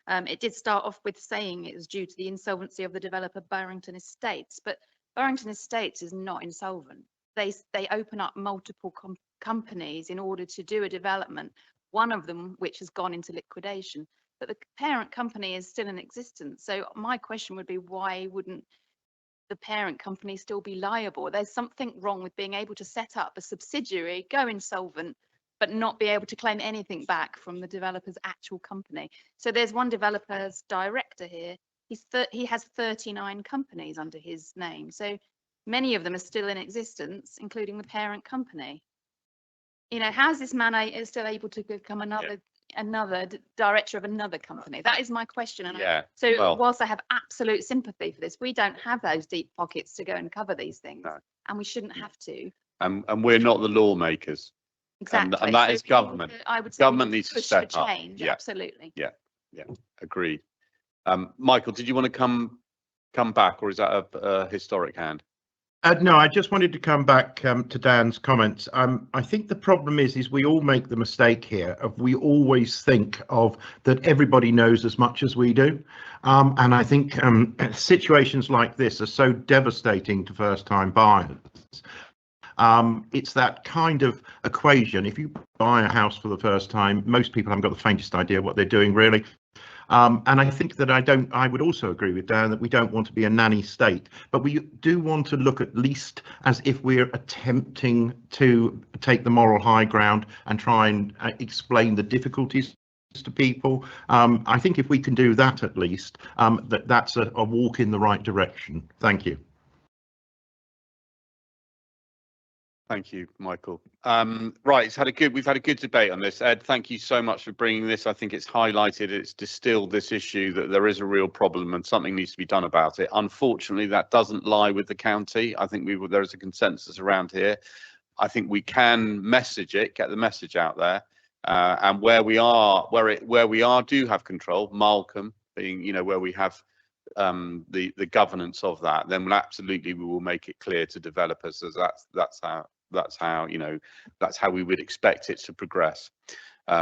It did start off with saying it was due to the insolvency of the developer Burrington Estates, but Burrington Estates is not insolvent. They open up multiple companies in order to do a development, one of them which has gone into liquidation, but the parent company is still in existence. So my question would be, why wouldn't the parent company still be liable? There's something wrong with being able to set up a subsidiary, go insolvent, but not be able to claim anything back from the developer's actual company. So there's one developer's director here. He has 39 companies under his name. So many of them are still in existence, including the parent company. You know, how is this man still able to become another director of another company? That is my question. And whilst I have absolute sympathy for this, we don't have those deep pockets to go and cover these things, and we shouldn't have to. And we're not the lawmakers. Exactly. And that is government. I would say government needs to push step for up. change. Yeah. Absolutely. Yeah. Agreed. Michael, did you want to come back, or is that a historic hand? No, I just wanted to come back to Dan's comments. I think the problem is we all make the mistake here of we always think of that everybody knows as much as we do. And I think situations like this are so devastating to first-time buyers. It's that kind of equation. If you buy a house for the first time, most people haven't got the faintest idea what they're doing, really. And I think that I would also agree with Dan that we don't want to be a nanny state, but we do want to look at least as if we're attempting to take the moral high ground and try and explain the difficulties to people. I think if we can do that, at least, that's a walk in the right direction. Thank you. Thank you, Michael. Right, we've had a good debate on this. Ed, thank you so much for bringing this. I think it's highlighted, it's distilled this issue that there is a real problem and something needs to be done about it. Unfortunately, that doesn't lie with the county. I think there is a consensus around here. I think we can message it, get the message out there, and where we do have control, Malcolm being, you know, where we have the governance of that, then we will make it clear to developers as that's how you know, that's how we would expect it to progress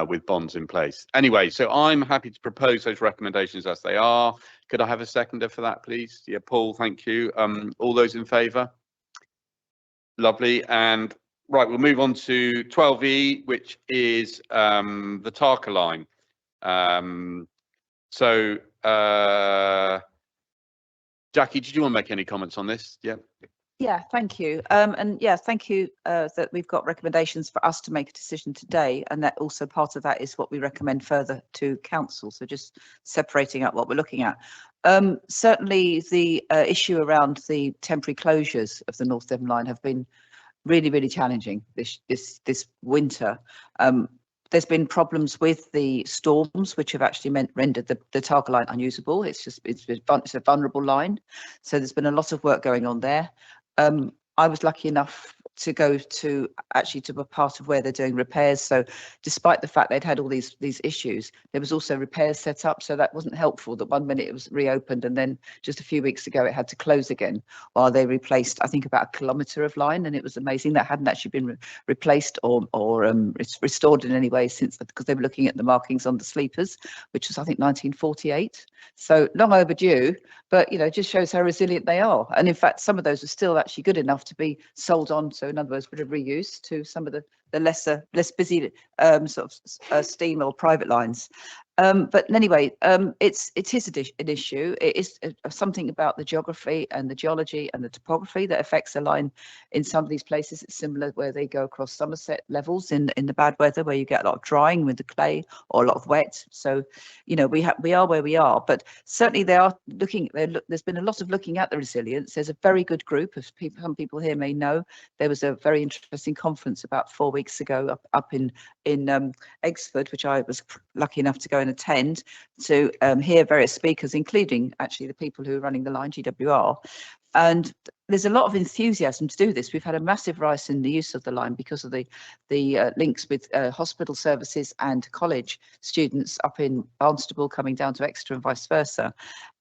with bonds in place. Anyway, so I'm happy to propose those recommendations as they are. Could I have a seconder for that, please? Yeah, Paul, thank you. All those in favour? Lovely. And right, we'll move on to 12E, which is the Tarka line. Jackie, did you want to make any comments on this? Yeah. Yeah, thank you. And yeah, thank you that we've got recommendations for us to make a decision today. And that also part of that is what we recommend further to council. So just separating up what we're looking at. Certainly the issue around the temporary closures of the North Devon line have been really, really challenging this winter. There's been problems with the storms, which have actually rendered the Tarka line unusable. It's a vulnerable line. So there's been a lot of work going on there. I was lucky enough to go to a part of where they're doing repairs. So despite the fact they'd had all these issues, there was also repairs set up. So that wasn't helpful that 1 minute it was reopened and then just a few weeks ago it had to close again while they replaced, I think, about 1 kilometre of line. And it was amazing that hadn't actually been replaced or restored in any way since, because they were looking at the markings on the sleepers, which was, I think, 1948. So long overdue, but, you know, it just shows how resilient they are. And in fact, some of those are still actually good enough to be sold on. So in other words, would have reused to some of the less busy sort of steam or private lines. But anyway, it is an issue. It is something about the geography and the geology and the topography that affects the line. In some of these places, it's similar where they go across Somerset levels in the bad weather, where you get a lot of drying with the clay or a lot of wet. So, you know, we are where we are. But certainly they are looking. There's been a lot of looking at the resilience. There's a very good group of people. Some people here may know there was a very interesting conference about 4 weeks ago up in Exford, which I was lucky enough to go and attend, to hear various speakers, including actually the people who are running the line, GWR. And there's a lot of enthusiasm to do this. We've had a massive rise in the use of the line because of the links with hospital services and college students up in Barnstable coming down to Exeter and vice versa.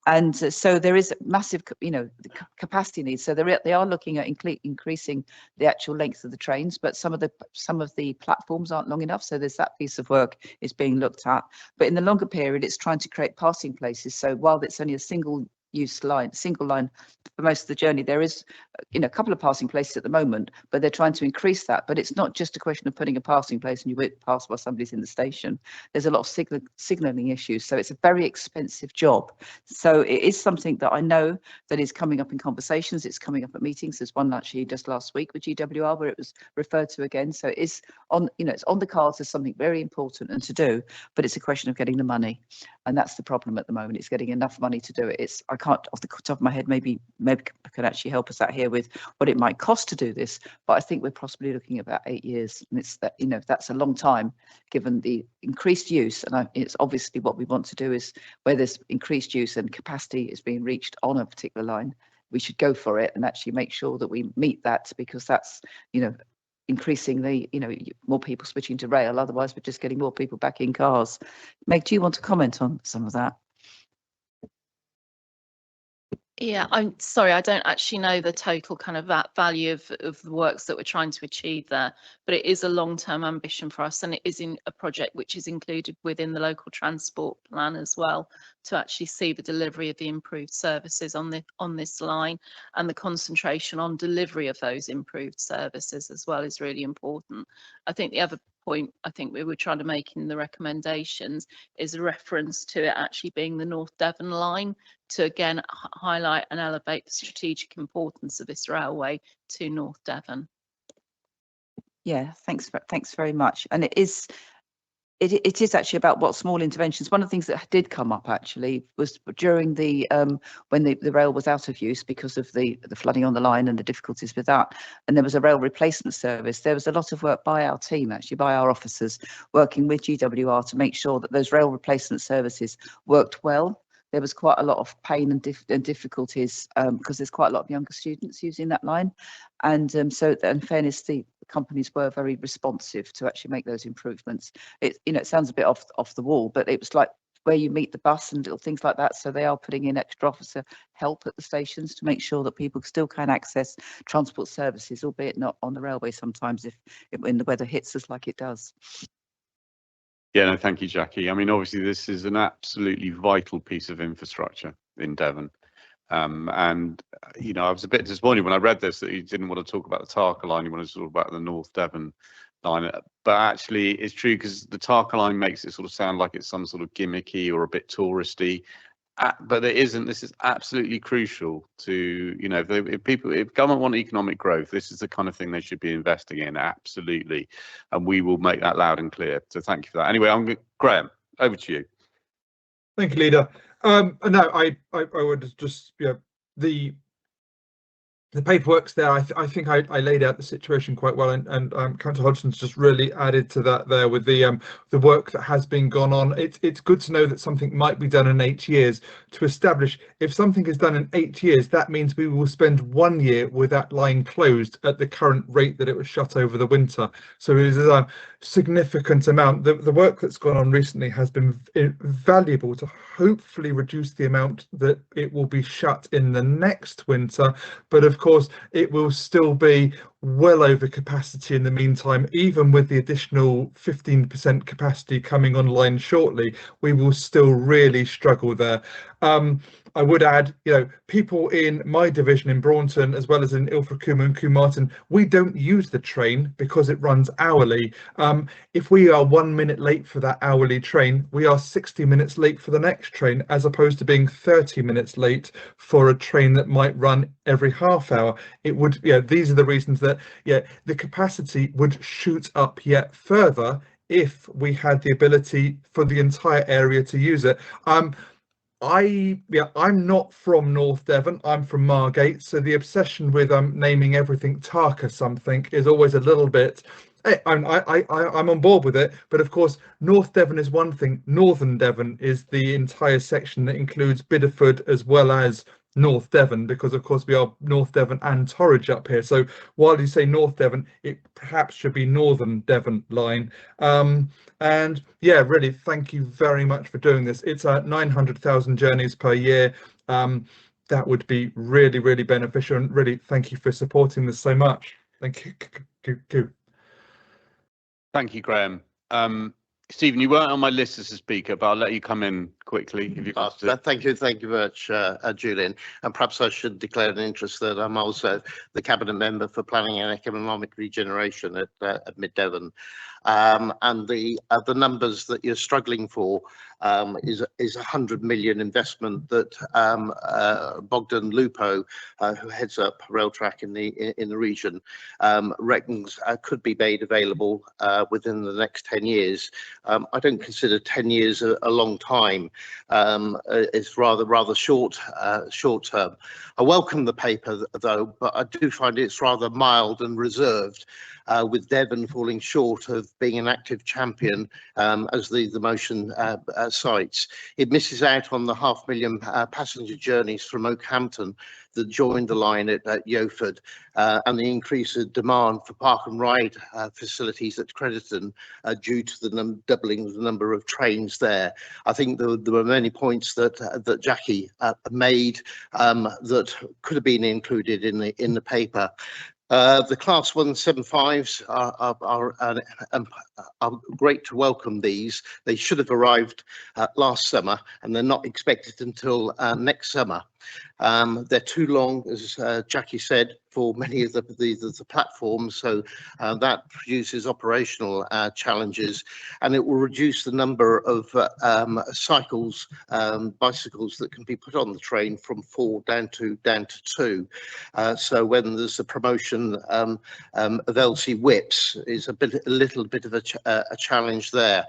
And so there is massive, you know, capacity needs. So they are looking at increasing the actual length of the trains, but some of the platforms aren't long enough. So there's that piece of work is being looked at. But in the longer period, it's trying to create passing places. So while it's only a single line for most of the journey, there is, you know, a couple of passing places at the moment, but they're trying to increase that. But it's not just a question of putting a passing place and you won't pass while somebody's in the station. There's a lot of signalling issues, so it's a very expensive job. So it is something that I know that is coming up in conversations. It's coming up at meetings. There's one actually just last week with GWR where it was referred to again. So it is on, you know, it's on the cards as something very important and to do, but it's a question of getting the money. And that's the problem at the moment. It's getting enough money to do it. I can't off the top of my head, maybe can actually help us out here with what it might cost to do this. But I think we're possibly looking at about 8 years. And it's that, you know, that's a long time given the increased use. And it's obviously what we want to do is where there's increased use and capacity is being reached on a particular line, we should go for it and actually make sure that we meet that, because that's, you know, increasing the, you know, more people switching to rail. Otherwise, we're just getting more people back in cars. Meg, do you want to comment on some of that? Yeah, I'm sorry, I don't actually know the total kind of that value of the works that we're trying to achieve there, but it is a long-term ambition for us, and it is in a project which is included within the local transport plan as well, to actually see the delivery of the improved services on this line, and the concentration on delivery of those improved services as well is really important. I think the other point I think we were trying to make in the recommendations is a reference to it actually being the North Devon line, to again highlight and elevate the strategic importance of this railway to North Devon. Yeah, thanks very much. And it is actually about what small interventions. One of the things that did come up actually was during the when the rail was out of use because of the flooding on the line and the difficulties with that, and there was a rail replacement service. There was a lot of work by our team, actually by our officers, working with GWR to make sure that those rail replacement services worked well. There was quite a lot of pain and difficulties because there's quite a lot of younger students using that line, and so in fairness, the companies were very responsive to actually make those improvements. It, you know, it sounds a bit off the wall, but it was like where you meet the bus and little things like that. So they are putting in extra officer help at the stations to make sure that people still can access transport services, albeit not on the railway sometimes if when the weather hits us like it does. Yeah, no, thank you, Jackie. I mean, obviously, this is an absolutely vital piece of infrastructure in Devon. And, you know, I was a bit disappointed when I read this that you didn't want to talk about the Tarka line, you wanted to talk about the North Devon line. But actually, it's true because the Tarka line makes it sort of sound like it's some sort of gimmicky or a bit touristy. But it isn't. This is absolutely crucial to, you know, if government want economic growth, this is the kind of thing they should be investing in. Absolutely. And we will make that loud and clear. So thank you for that. Anyway, Graham, over to you. Thank you, Leader. No, I would just, you know, the paperwork's there. I think I laid out the situation quite well, and Councillor Hodgson's just really added to that there with the work that has been gone on. It's good to know that something might be done in 8 years. To establish if something is done in 8 years, that means we will spend 1 year with that line closed at the current rate that it was shut over the winter. So it is a significant amount. The work that's gone on recently has been valuable to hopefully reduce the amount that it will be shut in the next winter, but of course it will still be well over capacity in the meantime. Even with the additional 15% capacity coming online shortly, we will still really struggle there. I would add, people in my division in Braunton, as well as in Ilfracombe and Carmarthen, we don't use the train because it runs hourly. If we are 1 minute late for that hourly train, we are 60 minutes late for the next train, as opposed to being 30 minutes late for a train that might run every half hour. It would, these are the reasons that, the capacity would shoot up yet further if we had the ability for the entire area to use it. I'm not from North Devon, I'm from Margate, so the obsession with naming everything Tarka something is always a little bit. I'm on board with it, but of course North Devon is one thing. Northern Devon is the entire section that includes Bideford as well as North Devon, because of course we are North Devon and Torridge up here. So while you say North Devon, it perhaps should be Northern Devon line. And yeah, really, thank you very much for doing this. It's 900,000 journeys per year. That would be really, really beneficial, and really thank you for supporting this so much. Thank you. Thank you, Graham. Stephen, you weren't on my list as a speaker, but I'll let you come in quickly if you want to. Thank you very much, Julian. And perhaps I should declare an interest that I'm also the Cabinet Member for Planning and Economic Regeneration at Mid Devon. And the numbers that you're struggling for is 100 million investment that Bogdan Lupo, who heads up Railtrack in the region, reckons could be made available within the next 10 years. I don't consider 10 years a long time. It's rather short term. I welcome the paper though, but I do find it's rather mild and reserved, with Devon falling short of being an active champion, as the motion cites. It misses out on the 500,000 passenger journeys from Oakhampton that joined the line at Yeoford, and the increase in demand for park and ride facilities at Crediton due to the doubling of the number of trains there. I think there were many points that Jackie made that could have been included in the paper. The Class 175s are great to welcome these. They should have arrived last summer, and they're not expected until next summer. They're too long, as Jackie said, for many of the platforms, so that produces operational challenges, and it will reduce the number of bicycles that can be put on the train from 4 down to 2. So when there's a promotion of LC whips, is a little bit of a challenge there.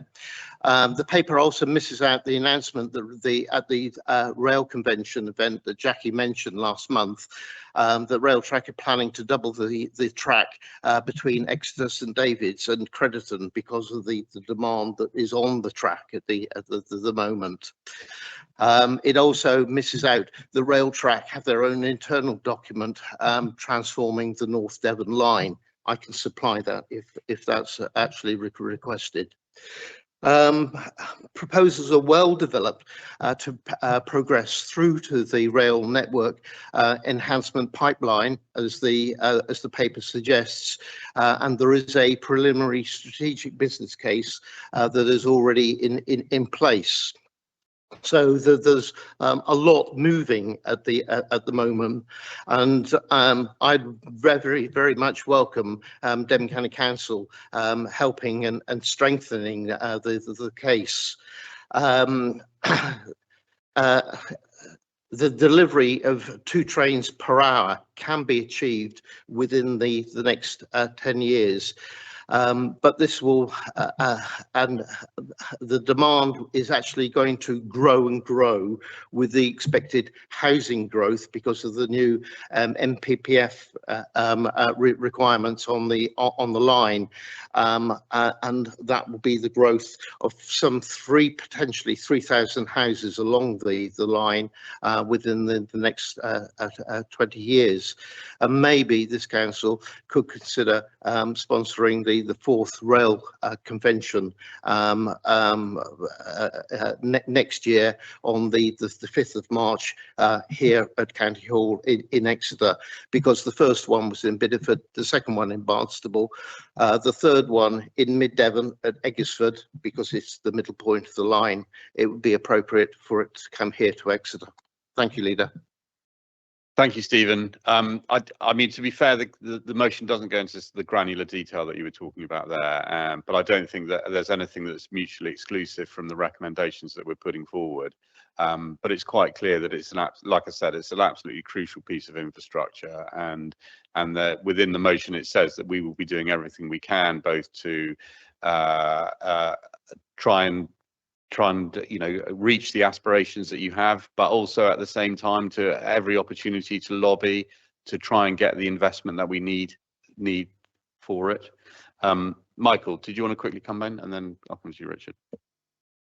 The paper also misses out the announcement that at the rail convention event that Jackie mentioned last month, that Railtrack are planning to double the track between Exeter, St David's and Crediton because of the demand that is on the track at the moment. It also misses out the Railtrack have their own internal document transforming the North Devon line. I can supply that if that's actually requested. Proposals are well developed to progress through to the rail network enhancement pipeline, as the paper suggests, and there is a preliminary strategic business case that is already in place. So there's a lot moving at the moment, and I'd very much welcome Devon County Council helping and strengthening the case. The delivery of 2 trains per hour can be achieved within the next 10 years. But this will, and the demand is actually going to grow and grow with the expected housing growth because of the new MPPF requirements on the line, and that will be the growth of some potentially 3,000 houses along the line within the next 20 years. And maybe this council could consider sponsoring the 4th rail convention next year on the 5th of March here at County Hall in Exeter, because the first one was in Bideford, the second one in Barnstable, the third one in Mid Devon at Eggersford, because it's the middle point of the line. It would be appropriate for it to come here to Exeter. Thank you, Leader. Thank you, Stephen. I mean, to be fair, the motion doesn't go into the granular detail that you were talking about there, but I don't think that there's anything that's mutually exclusive from the recommendations that we're putting forward. But it's quite clear that it's like I said, it's an absolutely crucial piece of infrastructure, and that within the motion it says that we will be doing everything we can, both to try and reach the aspirations that you have, but also at the same time to every opportunity to lobby to try and get the investment that we need for it. Michael, did you want to quickly come in, and then I'll come to you, Richard?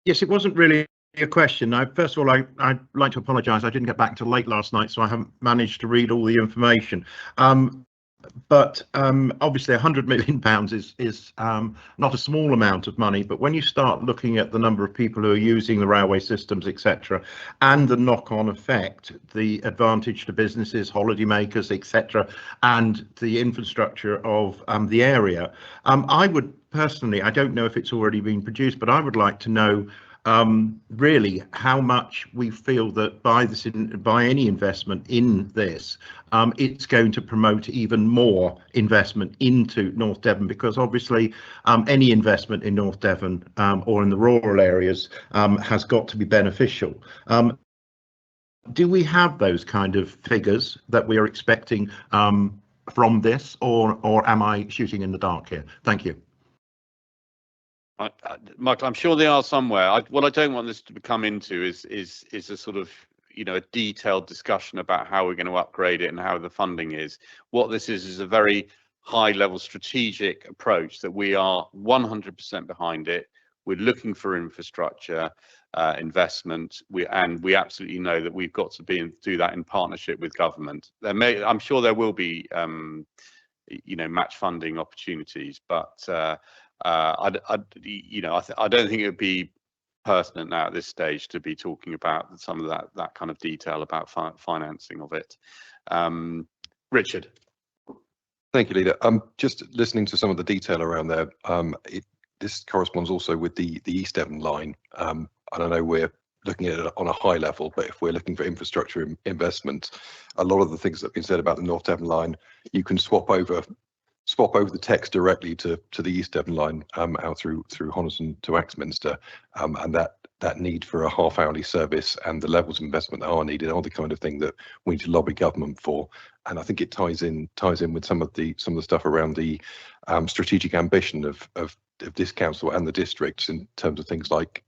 Yes, it wasn't really a question. First of all, I'd like to apologise. I didn't get back till late last night, so I haven't managed to read all the information. But obviously £100 million is not a small amount of money, but when you start looking at the number of people who are using the railway systems, etc., and the knock-on effect, the advantage to businesses, holidaymakers, etc., and the infrastructure of the area, I would personally, I don't know if it's already been produced, but I would like to know really how much we feel that by any investment in this, it's going to promote even more investment into North Devon, because obviously any investment in North Devon or in the rural areas has got to be beneficial. Do we have those kind of figures that we are expecting from this, or am I shooting in the dark here? Thank you. Michael, I'm sure they are somewhere. What I don't want this to become into is a sort of a detailed discussion about how we're going to upgrade it and how the funding is. What this is a very high level strategic approach that we are 100% behind it. We're looking for infrastructure investment. We absolutely know that we've got to do that in partnership with government. I'm sure there will be match funding opportunities, but I don't think it would be pertinent now at this stage to be talking about some of that kind of detail about financing of it. Richard. Thank you, Leader. Just listening to some of the detail around there. This corresponds also with the East Devon line. I don't know, we're looking at it on a high level, but if we're looking for infrastructure investment, a lot of the things that have been said about the North Devon line, you can swap over the text directly to the East Devon line out through Honiston to Axminster, and that need for a half-hourly service and the levels of investment that are needed are the kind of thing that we need to lobby government for. And I think it ties in with some of the stuff around the strategic ambition of this council and the districts in terms of things like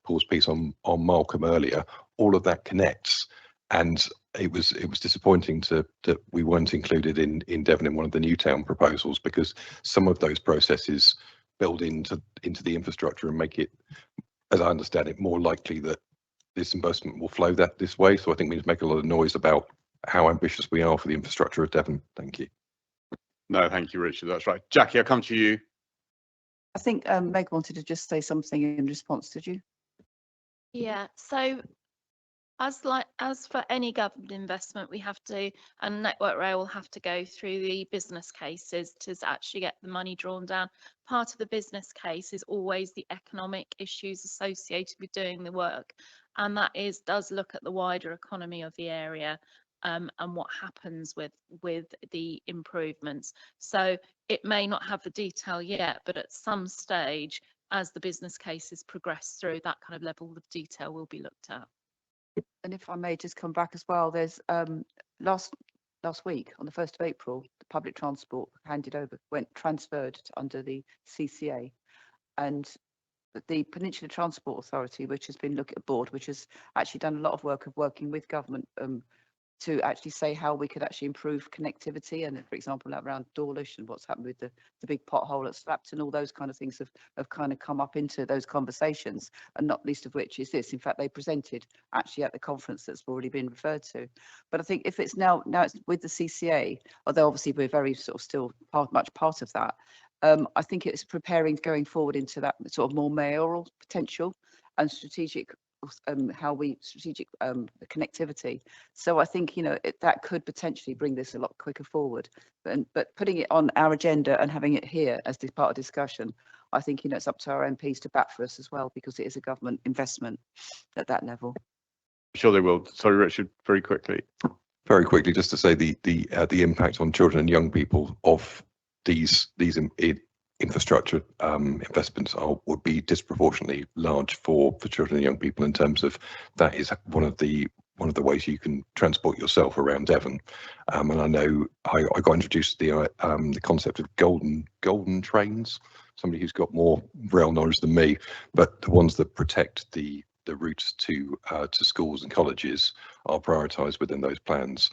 Paul's piece on Malcolm earlier. All of that connects, and it was disappointing that we weren't included in Devon in one of the Newtown proposals, because some of those processes build into the infrastructure and make it, as I understand it, more likely that this investment will flow this way. So I think we need to make a lot of noise about how ambitious we are for the infrastructure of Devon. Thank you. No, thank you, Richard. That's right. Jackie, I'll come to you. I think Meg wanted to just say something in response, did you? Yeah, so as for any government investment, we have to, and Network Rail will have to go through the business cases to actually get the money drawn down. Part of the business case is always the economic issues associated with doing the work, and that does look at the wider economy of the area and what happens with the improvements. So it may not have the detail yet, but at some stage, as the business cases progress through, that kind of level of detail will be looked at. And if I may just come back as well, there's last week on the 1st of April, the public transport went transferred under the CCA, and the Peninsula Transport Authority, which has been looking at board, which has actually done a lot of work of working with government to actually say how we could actually improve connectivity, and for example around Dawlish and what's happened with the big pothole at Slapton, all those kind of things have kind of come up into those conversations, and not least of which is this. In fact, they presented actually at the conference that's already been referred to. But I think if it's now it's with the CCA, although obviously we're very sort of still much part of that, I think it's preparing going forward into that sort of more mayoral potential and strategic connectivity. So I think that could potentially bring this a lot quicker forward, but putting it on our agenda and having it here as this part of discussion, I think it's up to our MPs to bat for us as well, because it is a government investment at that level. sure they will. Sorry, Richard, very quickly. Very quickly, just to say the impact on children and young people of these infrastructure investments would be disproportionately large for children and young people in terms of that is one of the ways you can transport yourself around Devon. And I know I got introduced to the concept of golden trains. Somebody who's got more rail knowledge than me, but the ones that protect the routes to schools and colleges are prioritised within those plans,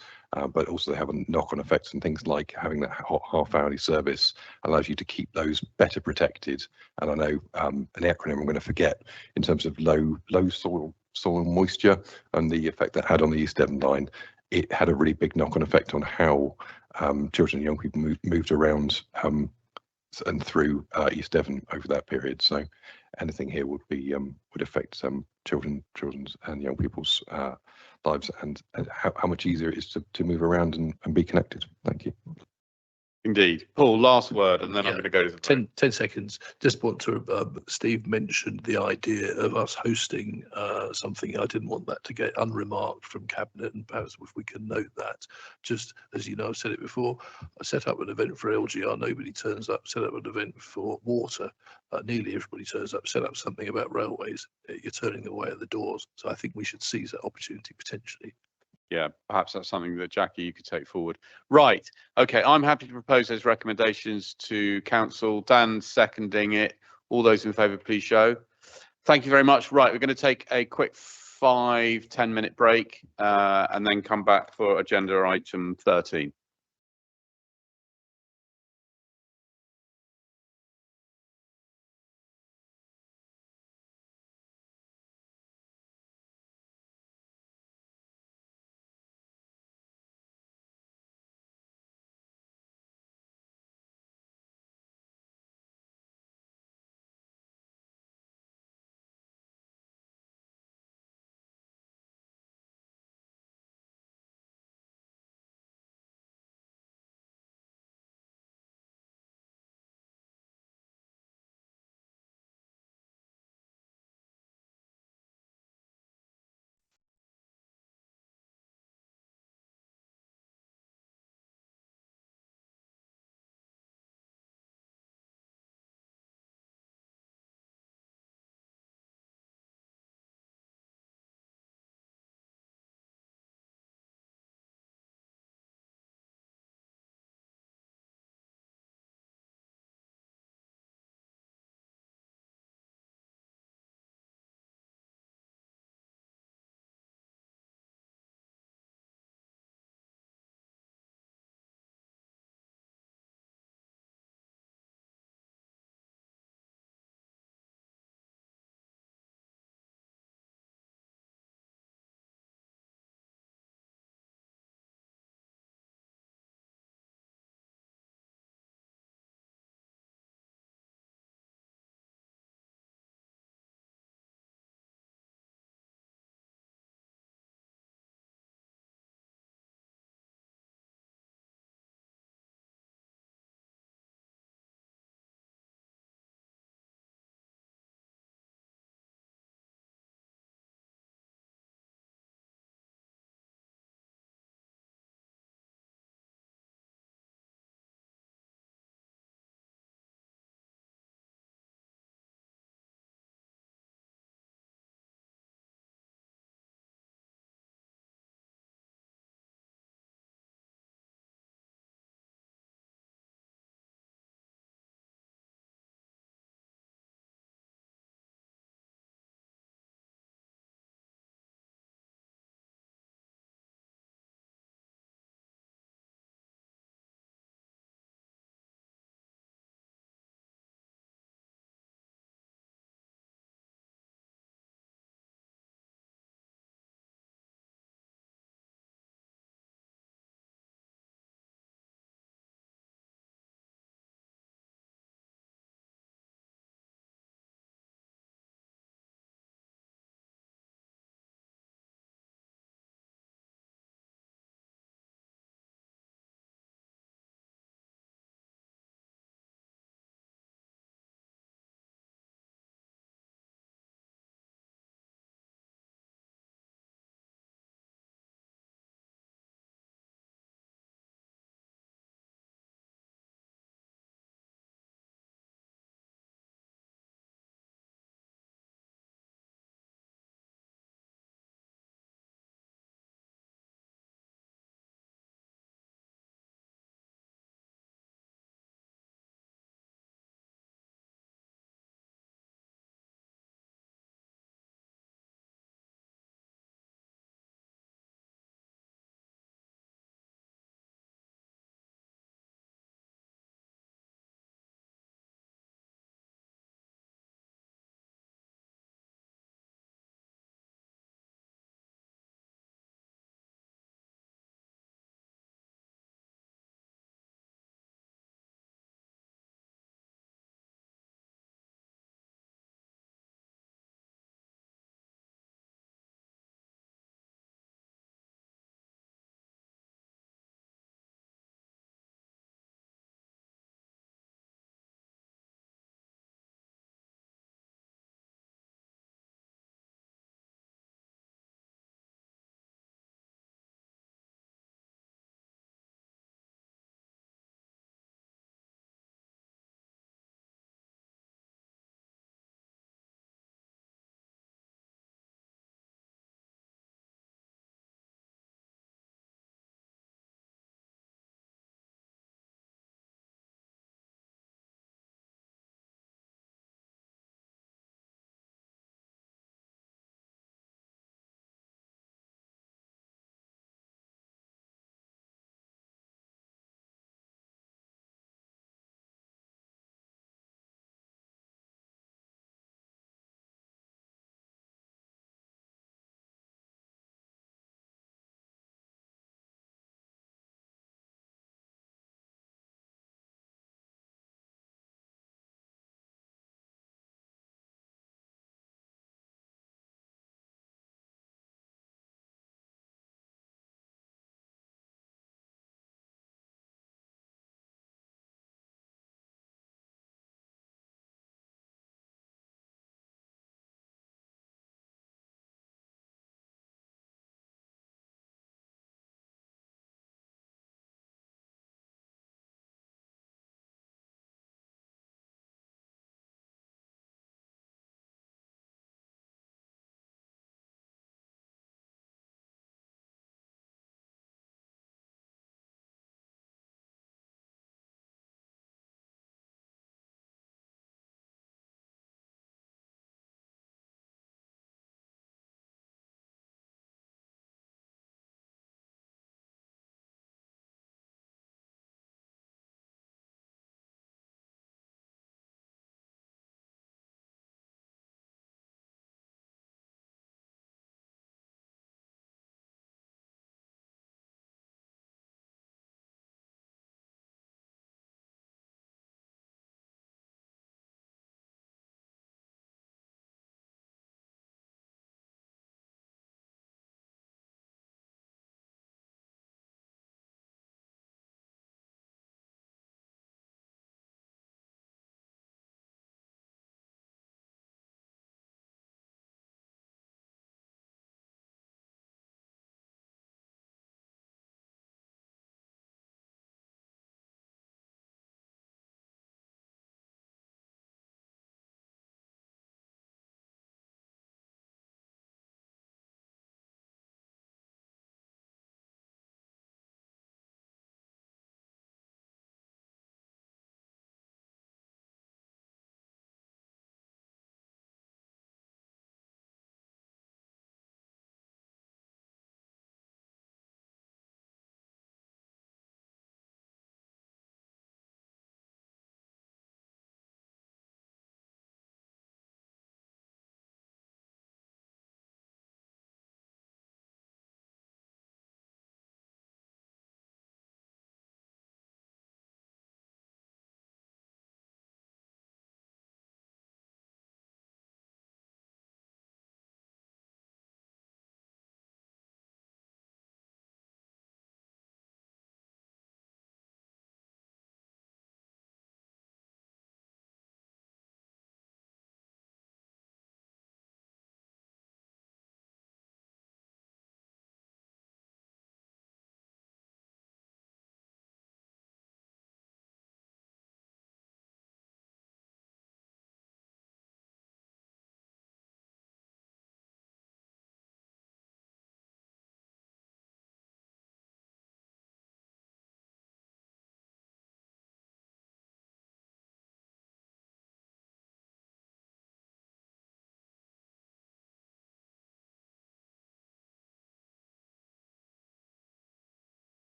but also they have a knock-on effects and things like having that half-hourly service allows you to keep those better protected. And I know an acronym I'm going to forget in terms of low soil moisture and the effect that had on the East Devon line. It had a really big knock-on effect on how children and young people moved around and through East Devon over that period. So anything here would affect children's and young people's lives and how much easier it is to move around and be connected. Thank you. Indeed. Paul, last word, and then I'm Yeah. going to go to the 10 seconds. Just want to, Steve mentioned the idea of us hosting something. I didn't want that to get unremarked from Cabinet, and perhaps if we can note that, just as you know, I've said it before, I set up an event for LGR, nobody turns up, set up an event for water, nearly everybody turns up, set up something about railways, you're turning them away at the doors. So I think we should seize that opportunity potentially. Yeah, perhaps that's something that Jackie, you could take forward. Right. Okay. I'm happy to propose those recommendations to council. Dan seconding it. All those in favour, please show. Thank you very much. Right. We're going to take a quick 5-10 minute break and then come back for agenda item 13.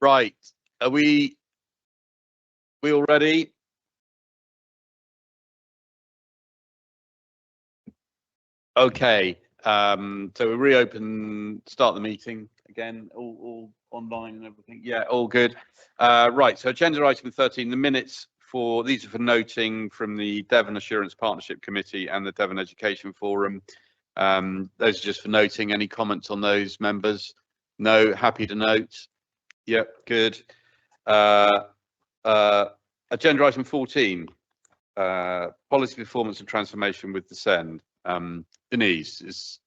Right, are we all ready? Okay, so we reopen, start the meeting again, all online and everything. Yeah, all good. Right, so agenda item 13, the minutes for, these are for noting from the Devon Assurance Partnership Committee and the Devon Education Forum. Those are just for noting. Any comments on those, members? No, happy to note. Yep, good. Agenda item 14, policy performance and transformation with the SEND. Denise, is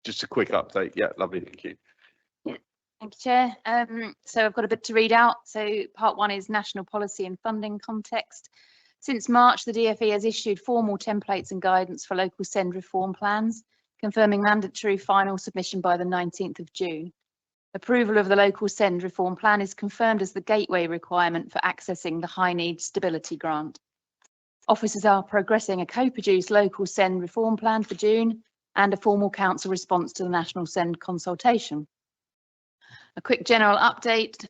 just a quick update. Yeah, lovely, thank you. Yeah, thank you, Chair. So I've got a bit to read out. So part 1 is national policy and funding context. Since March, the DfE has issued formal templates and guidance for local SEND reform plans, confirming mandatory final submission by the 19th of June. Approval of the local SEND reform plan is confirmed as the gateway requirement for accessing the High Needs Stability Grant. Officers are progressing a co-produced local SEND reform plan for June and a formal council response to the national SEND consultation. A quick general update,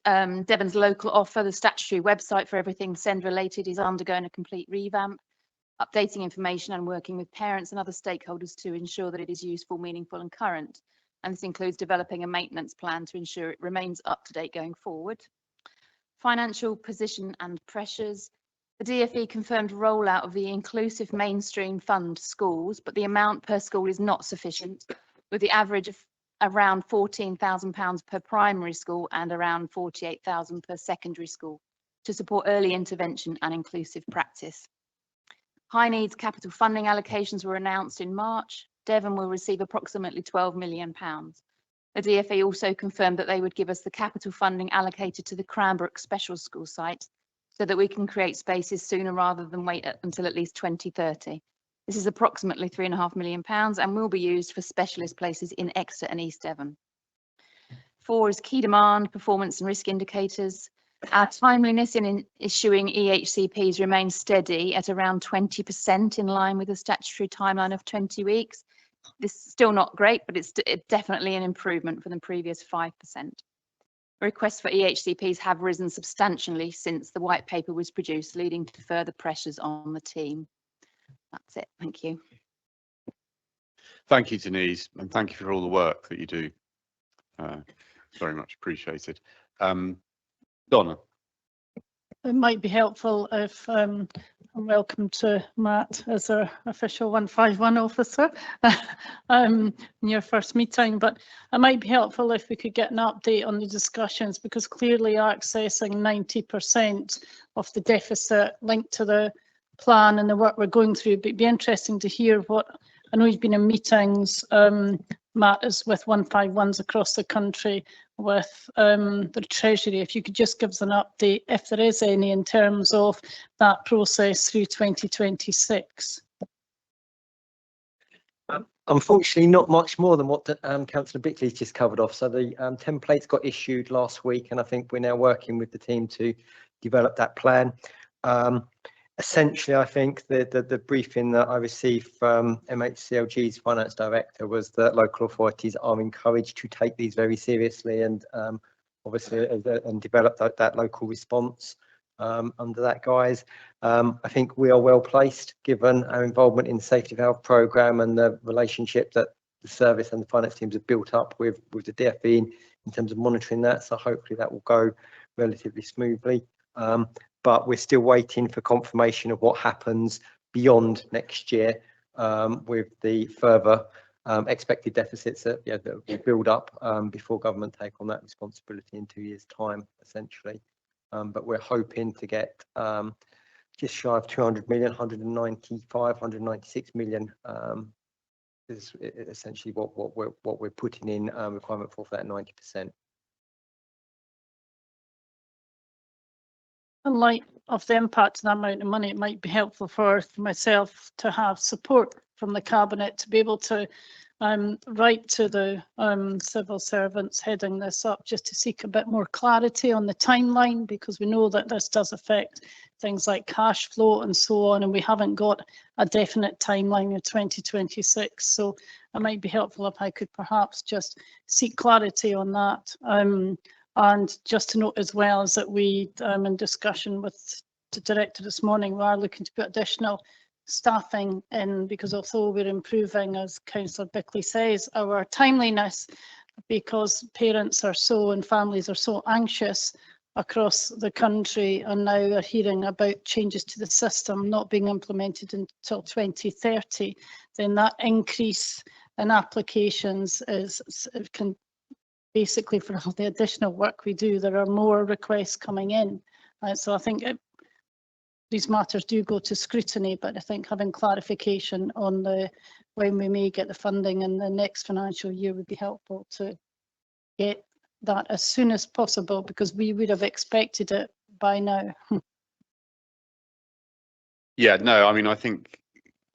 Devon's local offer, the statutory website for everything SEND related, is undergoing a complete revamp, updating information and working with parents and other stakeholders to ensure that it is useful, meaningful and current. And this includes developing a maintenance plan to ensure it remains up to date going forward. Financial position and pressures. The DfE confirmed rollout of the Inclusive Mainstream Fund schools, but the amount per school is not sufficient, with the average of around £14,000 per primary school and around £48,000 per secondary school to support early intervention and inclusive practice. High needs capital funding allocations were announced in March. Devon will receive approximately £12 million. The DfE also confirmed that they would give us the capital funding allocated to the Cranbrook Special School site so that we can create spaces sooner rather than wait until at least 2030. This is approximately £3.5 million and will be used for specialist places in Exeter and East Devon. 4 is key demand, performance and risk indicators. Our timeliness in issuing EHCPs remains steady at around 20%, in line with the statutory timeline of 20 weeks. This is still not great, but it's definitely an improvement from the previous 5%. Requests for EHCPs have risen substantially since the white paper was produced, leading to further pressures on the team. That's it. Thank you. Thank you, Denise, and thank you for all the work that you do. Very much appreciated. Donna. It might be helpful if I'm welcome to Matt as our official 151 officer in your first meeting, but it might be helpful if we could get an update on the discussions, because clearly accessing 90% of the deficit linked to the plan and the work we're going through, but it'd be interesting to hear what, I know you've been in meetings, Matt, is with 151s across the country with the Treasury. If you could just give us an update, if there is any, in terms of that process through 2026. Unfortunately, not much more than what Councillor Bickley's just covered off. So the templates got issued last week, and I think we're now working with the team to develop that plan. Essentially, I think the briefing that I received from MHCLG's finance director was that local authorities are encouraged to take these very seriously and obviously and develop that local response under that guise. I think we are well placed given our involvement in the Safety Valve programme and the relationship that the service and the finance teams have built up with the DfE in terms of monitoring that. So hopefully that will go relatively smoothly. But we're still waiting for confirmation of what happens beyond next year with the further expected deficits that will build up before government take on that responsibility in 2 years' time, essentially. But we're hoping to get just shy of 200 million, 195, 196 million is essentially what we're putting in requirement for that 90%. In light of the impact of that amount of money, it might be helpful for myself to have support from the Cabinet to be able to write to the civil servants heading this up, just to seek a bit more clarity on the timeline, because we know that this does affect things like cash flow and so on, and we haven't got a definite timeline of 2026. So it might be helpful if I could perhaps just seek clarity on that. And just to note as well is that we, in discussion with the director this morning, we are looking to put additional staffing in, because although we're improving, as Councillor Bickley says, our timeliness, because parents are so and families are so anxious across the country and now are hearing about changes to the system not being implemented until 2030, then that increase in applications can basically, for all the additional work we do, there are more requests coming in. So I think these matters do go to scrutiny, but I think having clarification on when we may get the funding in the next financial year would be helpful to get that as soon as possible, because we would have expected it by now. Yeah, no, I mean, I think,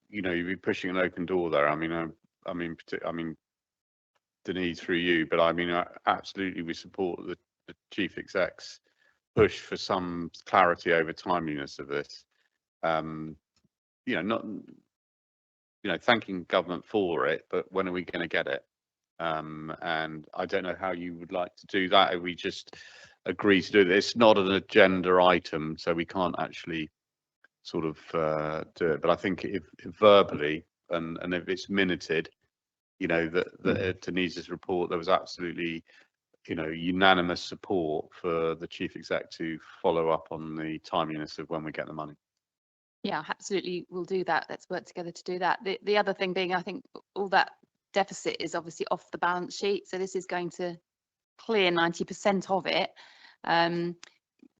you'd be pushing an open door there. I mean, Denise, through you, but I mean, absolutely, we support the chief exec's push for some clarity over timeliness of this. Thanking government for it, but when are we going to get it? And I don't know how you would like to do that. If we just agree to do this, it's not an agenda item, so we can't actually sort of do it. But I think if verbally and if it's minuted, that Denise's report, there was absolutely, unanimous support for the chief exec to follow up on the timeliness of when we get the money. Yeah, absolutely, we'll do that. Let's work together to do that. The other thing being, I think all that deficit is obviously off the balance sheet, so this is going to clear 90% of it.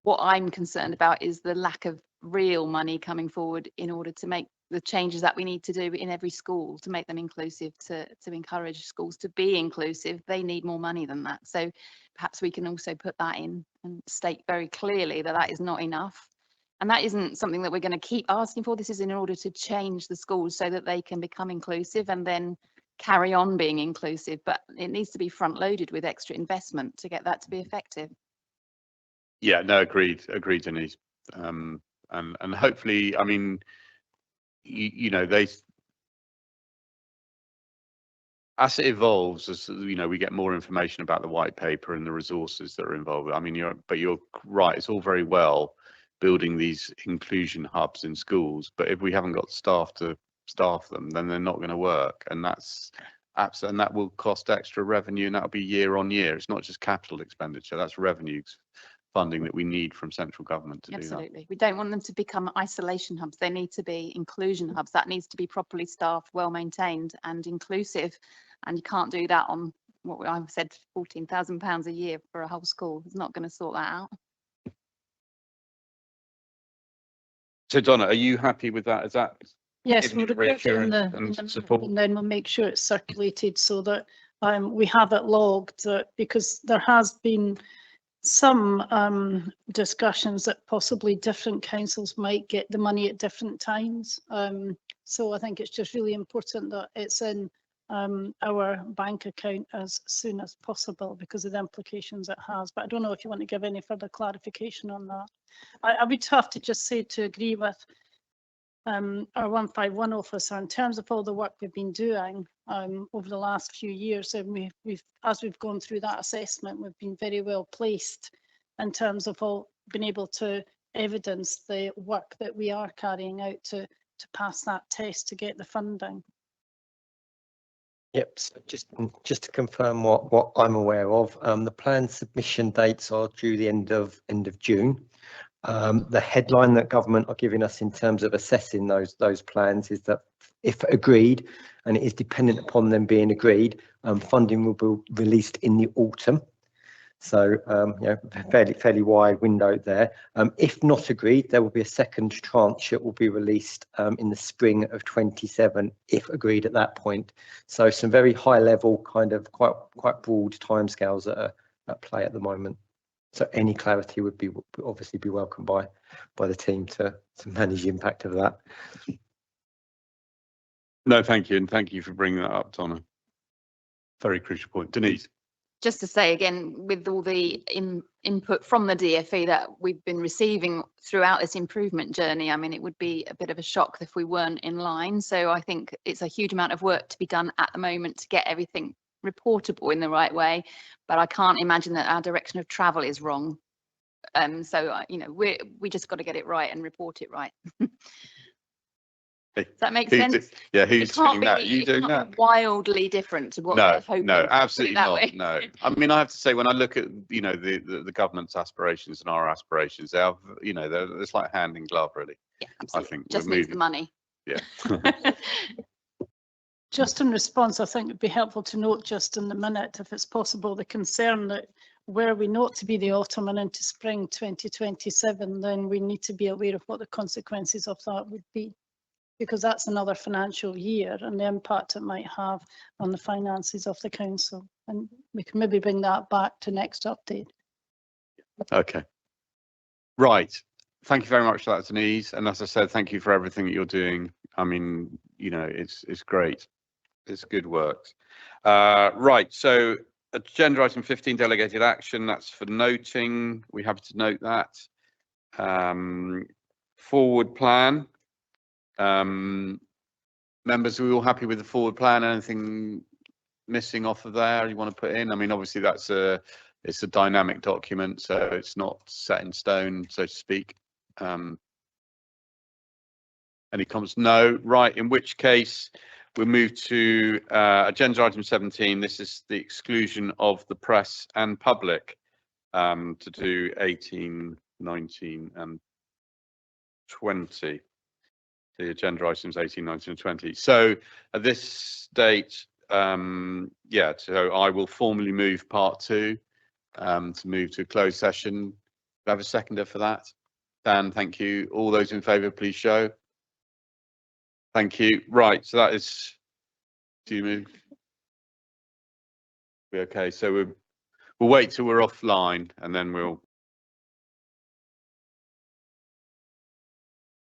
What I'm concerned about is the lack of real money coming forward in order to make the changes that we need to do in every school to make them inclusive, to encourage schools to be inclusive. They need more money than that. So perhaps we can also put that in and state very clearly that that is not enough. And that isn't something that we're going to keep asking for. This is in order to change the schools so that they can become inclusive and then carry on being inclusive. But it needs to be front loaded with extra investment to get that to be effective. Yeah, no, agreed, Denise. And hopefully, I mean, as it evolves, as we get more information about the white paper and the resources that are involved. I mean, you're right. It's all very well building these inclusion hubs in schools, but if we haven't got staff to staff them, then they're not going to work, and that's absolutely, and that will cost extra revenue, and that'll be year on year. It's not just capital expenditure; that's revenue funding that we need from central government to do that. Absolutely. We don't want them to become isolation hubs. They need to be inclusion hubs. That needs to be properly staffed, well maintained and inclusive. And you can't do that on what I've said, £14,000 a year for a whole school. It's not going to sort that out. So Donna, are you happy with that? Is that? Yes, we'll report it in and then we'll make sure it's circulated so that we have it logged, because there has been some discussions that possibly different councils might get the money at different times. So I think it's just really important that it's in our bank account as soon as possible because of the implications it has. But I don't know if you want to give any further clarification on that. I would have to just say to agree with our 151 officer in terms of all the work we've been doing over the last few years. And as we've gone through that assessment, we've been very well placed in terms of all being able to evidence the work that we are carrying out to pass that test to get the funding. Yep, so just to confirm what I'm aware of, the plan submission dates are due the end of June. The headline that government are giving us in terms of assessing those plans is that if agreed, and it is dependent upon them being agreed, funding will be released in the autumn. So fairly wide window there. If not agreed, there will be a second tranche that will be released in the spring of 27 if agreed at that point. So some very high level kind of quite broad timescales that are at play at the moment. So any clarity would obviously be welcomed by the team to manage the impact of that. No, thank you, and thank you for bringing that up, Donna. Very crucial point. Denise. Just to say again, with all the input from the DFE that we've been receiving throughout this improvement journey, I mean, it would be a bit of a shock if we weren't in line. So I think it's a huge amount of work to be done at the moment to get everything reportable in the right way, but I can't imagine that our direction of travel is wrong. So you know, we just got to get it right and report it right. Does that make sense? Yeah, It who's can't doing that? be- You it doing can't that? be wildly different to what No, they're hoping. no, put it absolutely that not. way. No, I mean, I have to say, when I look at, you know, the government's aspirations and our aspirations, they are, you know, it's like hand in glove, really. Yeah, I absolutely. think Just we're needs the moving. money. Yeah. Just in response, I think it'd be helpful to note just in the minute, if it's possible, the concern that were we not to be the autumn and into spring 2027, then we need to be aware of what the consequences of that would be, because that's another financial year and the impact it might have on the finances of the council. And we can maybe bring that back to next update. Okay. Right. Thank you very much for that, Denise. And as I said, thank you for everything that you're doing. I mean, you know, it's great. It's good work. Right. So agenda item 15, delegated action. That's for noting. We have to note that. Forward plan. Members, are we all happy with the forward plan? Anything missing off of there you want to put in? I mean, obviously it's a dynamic document, so it's not set in stone, so to speak. Any comments? No. Right. In which case, we'll move to agenda item 17. This is the exclusion of the press and public to do 18, 19 and 20. The agenda items 18, 19 and 20. So at this date, yeah, so I will formally move part 2 to move to a closed session. Do I have a seconder for that? Dan, thank you. All those in favour, please show. Thank you. Right, so that is, do you move? Okay, so we'll wait till we're offline and then we'll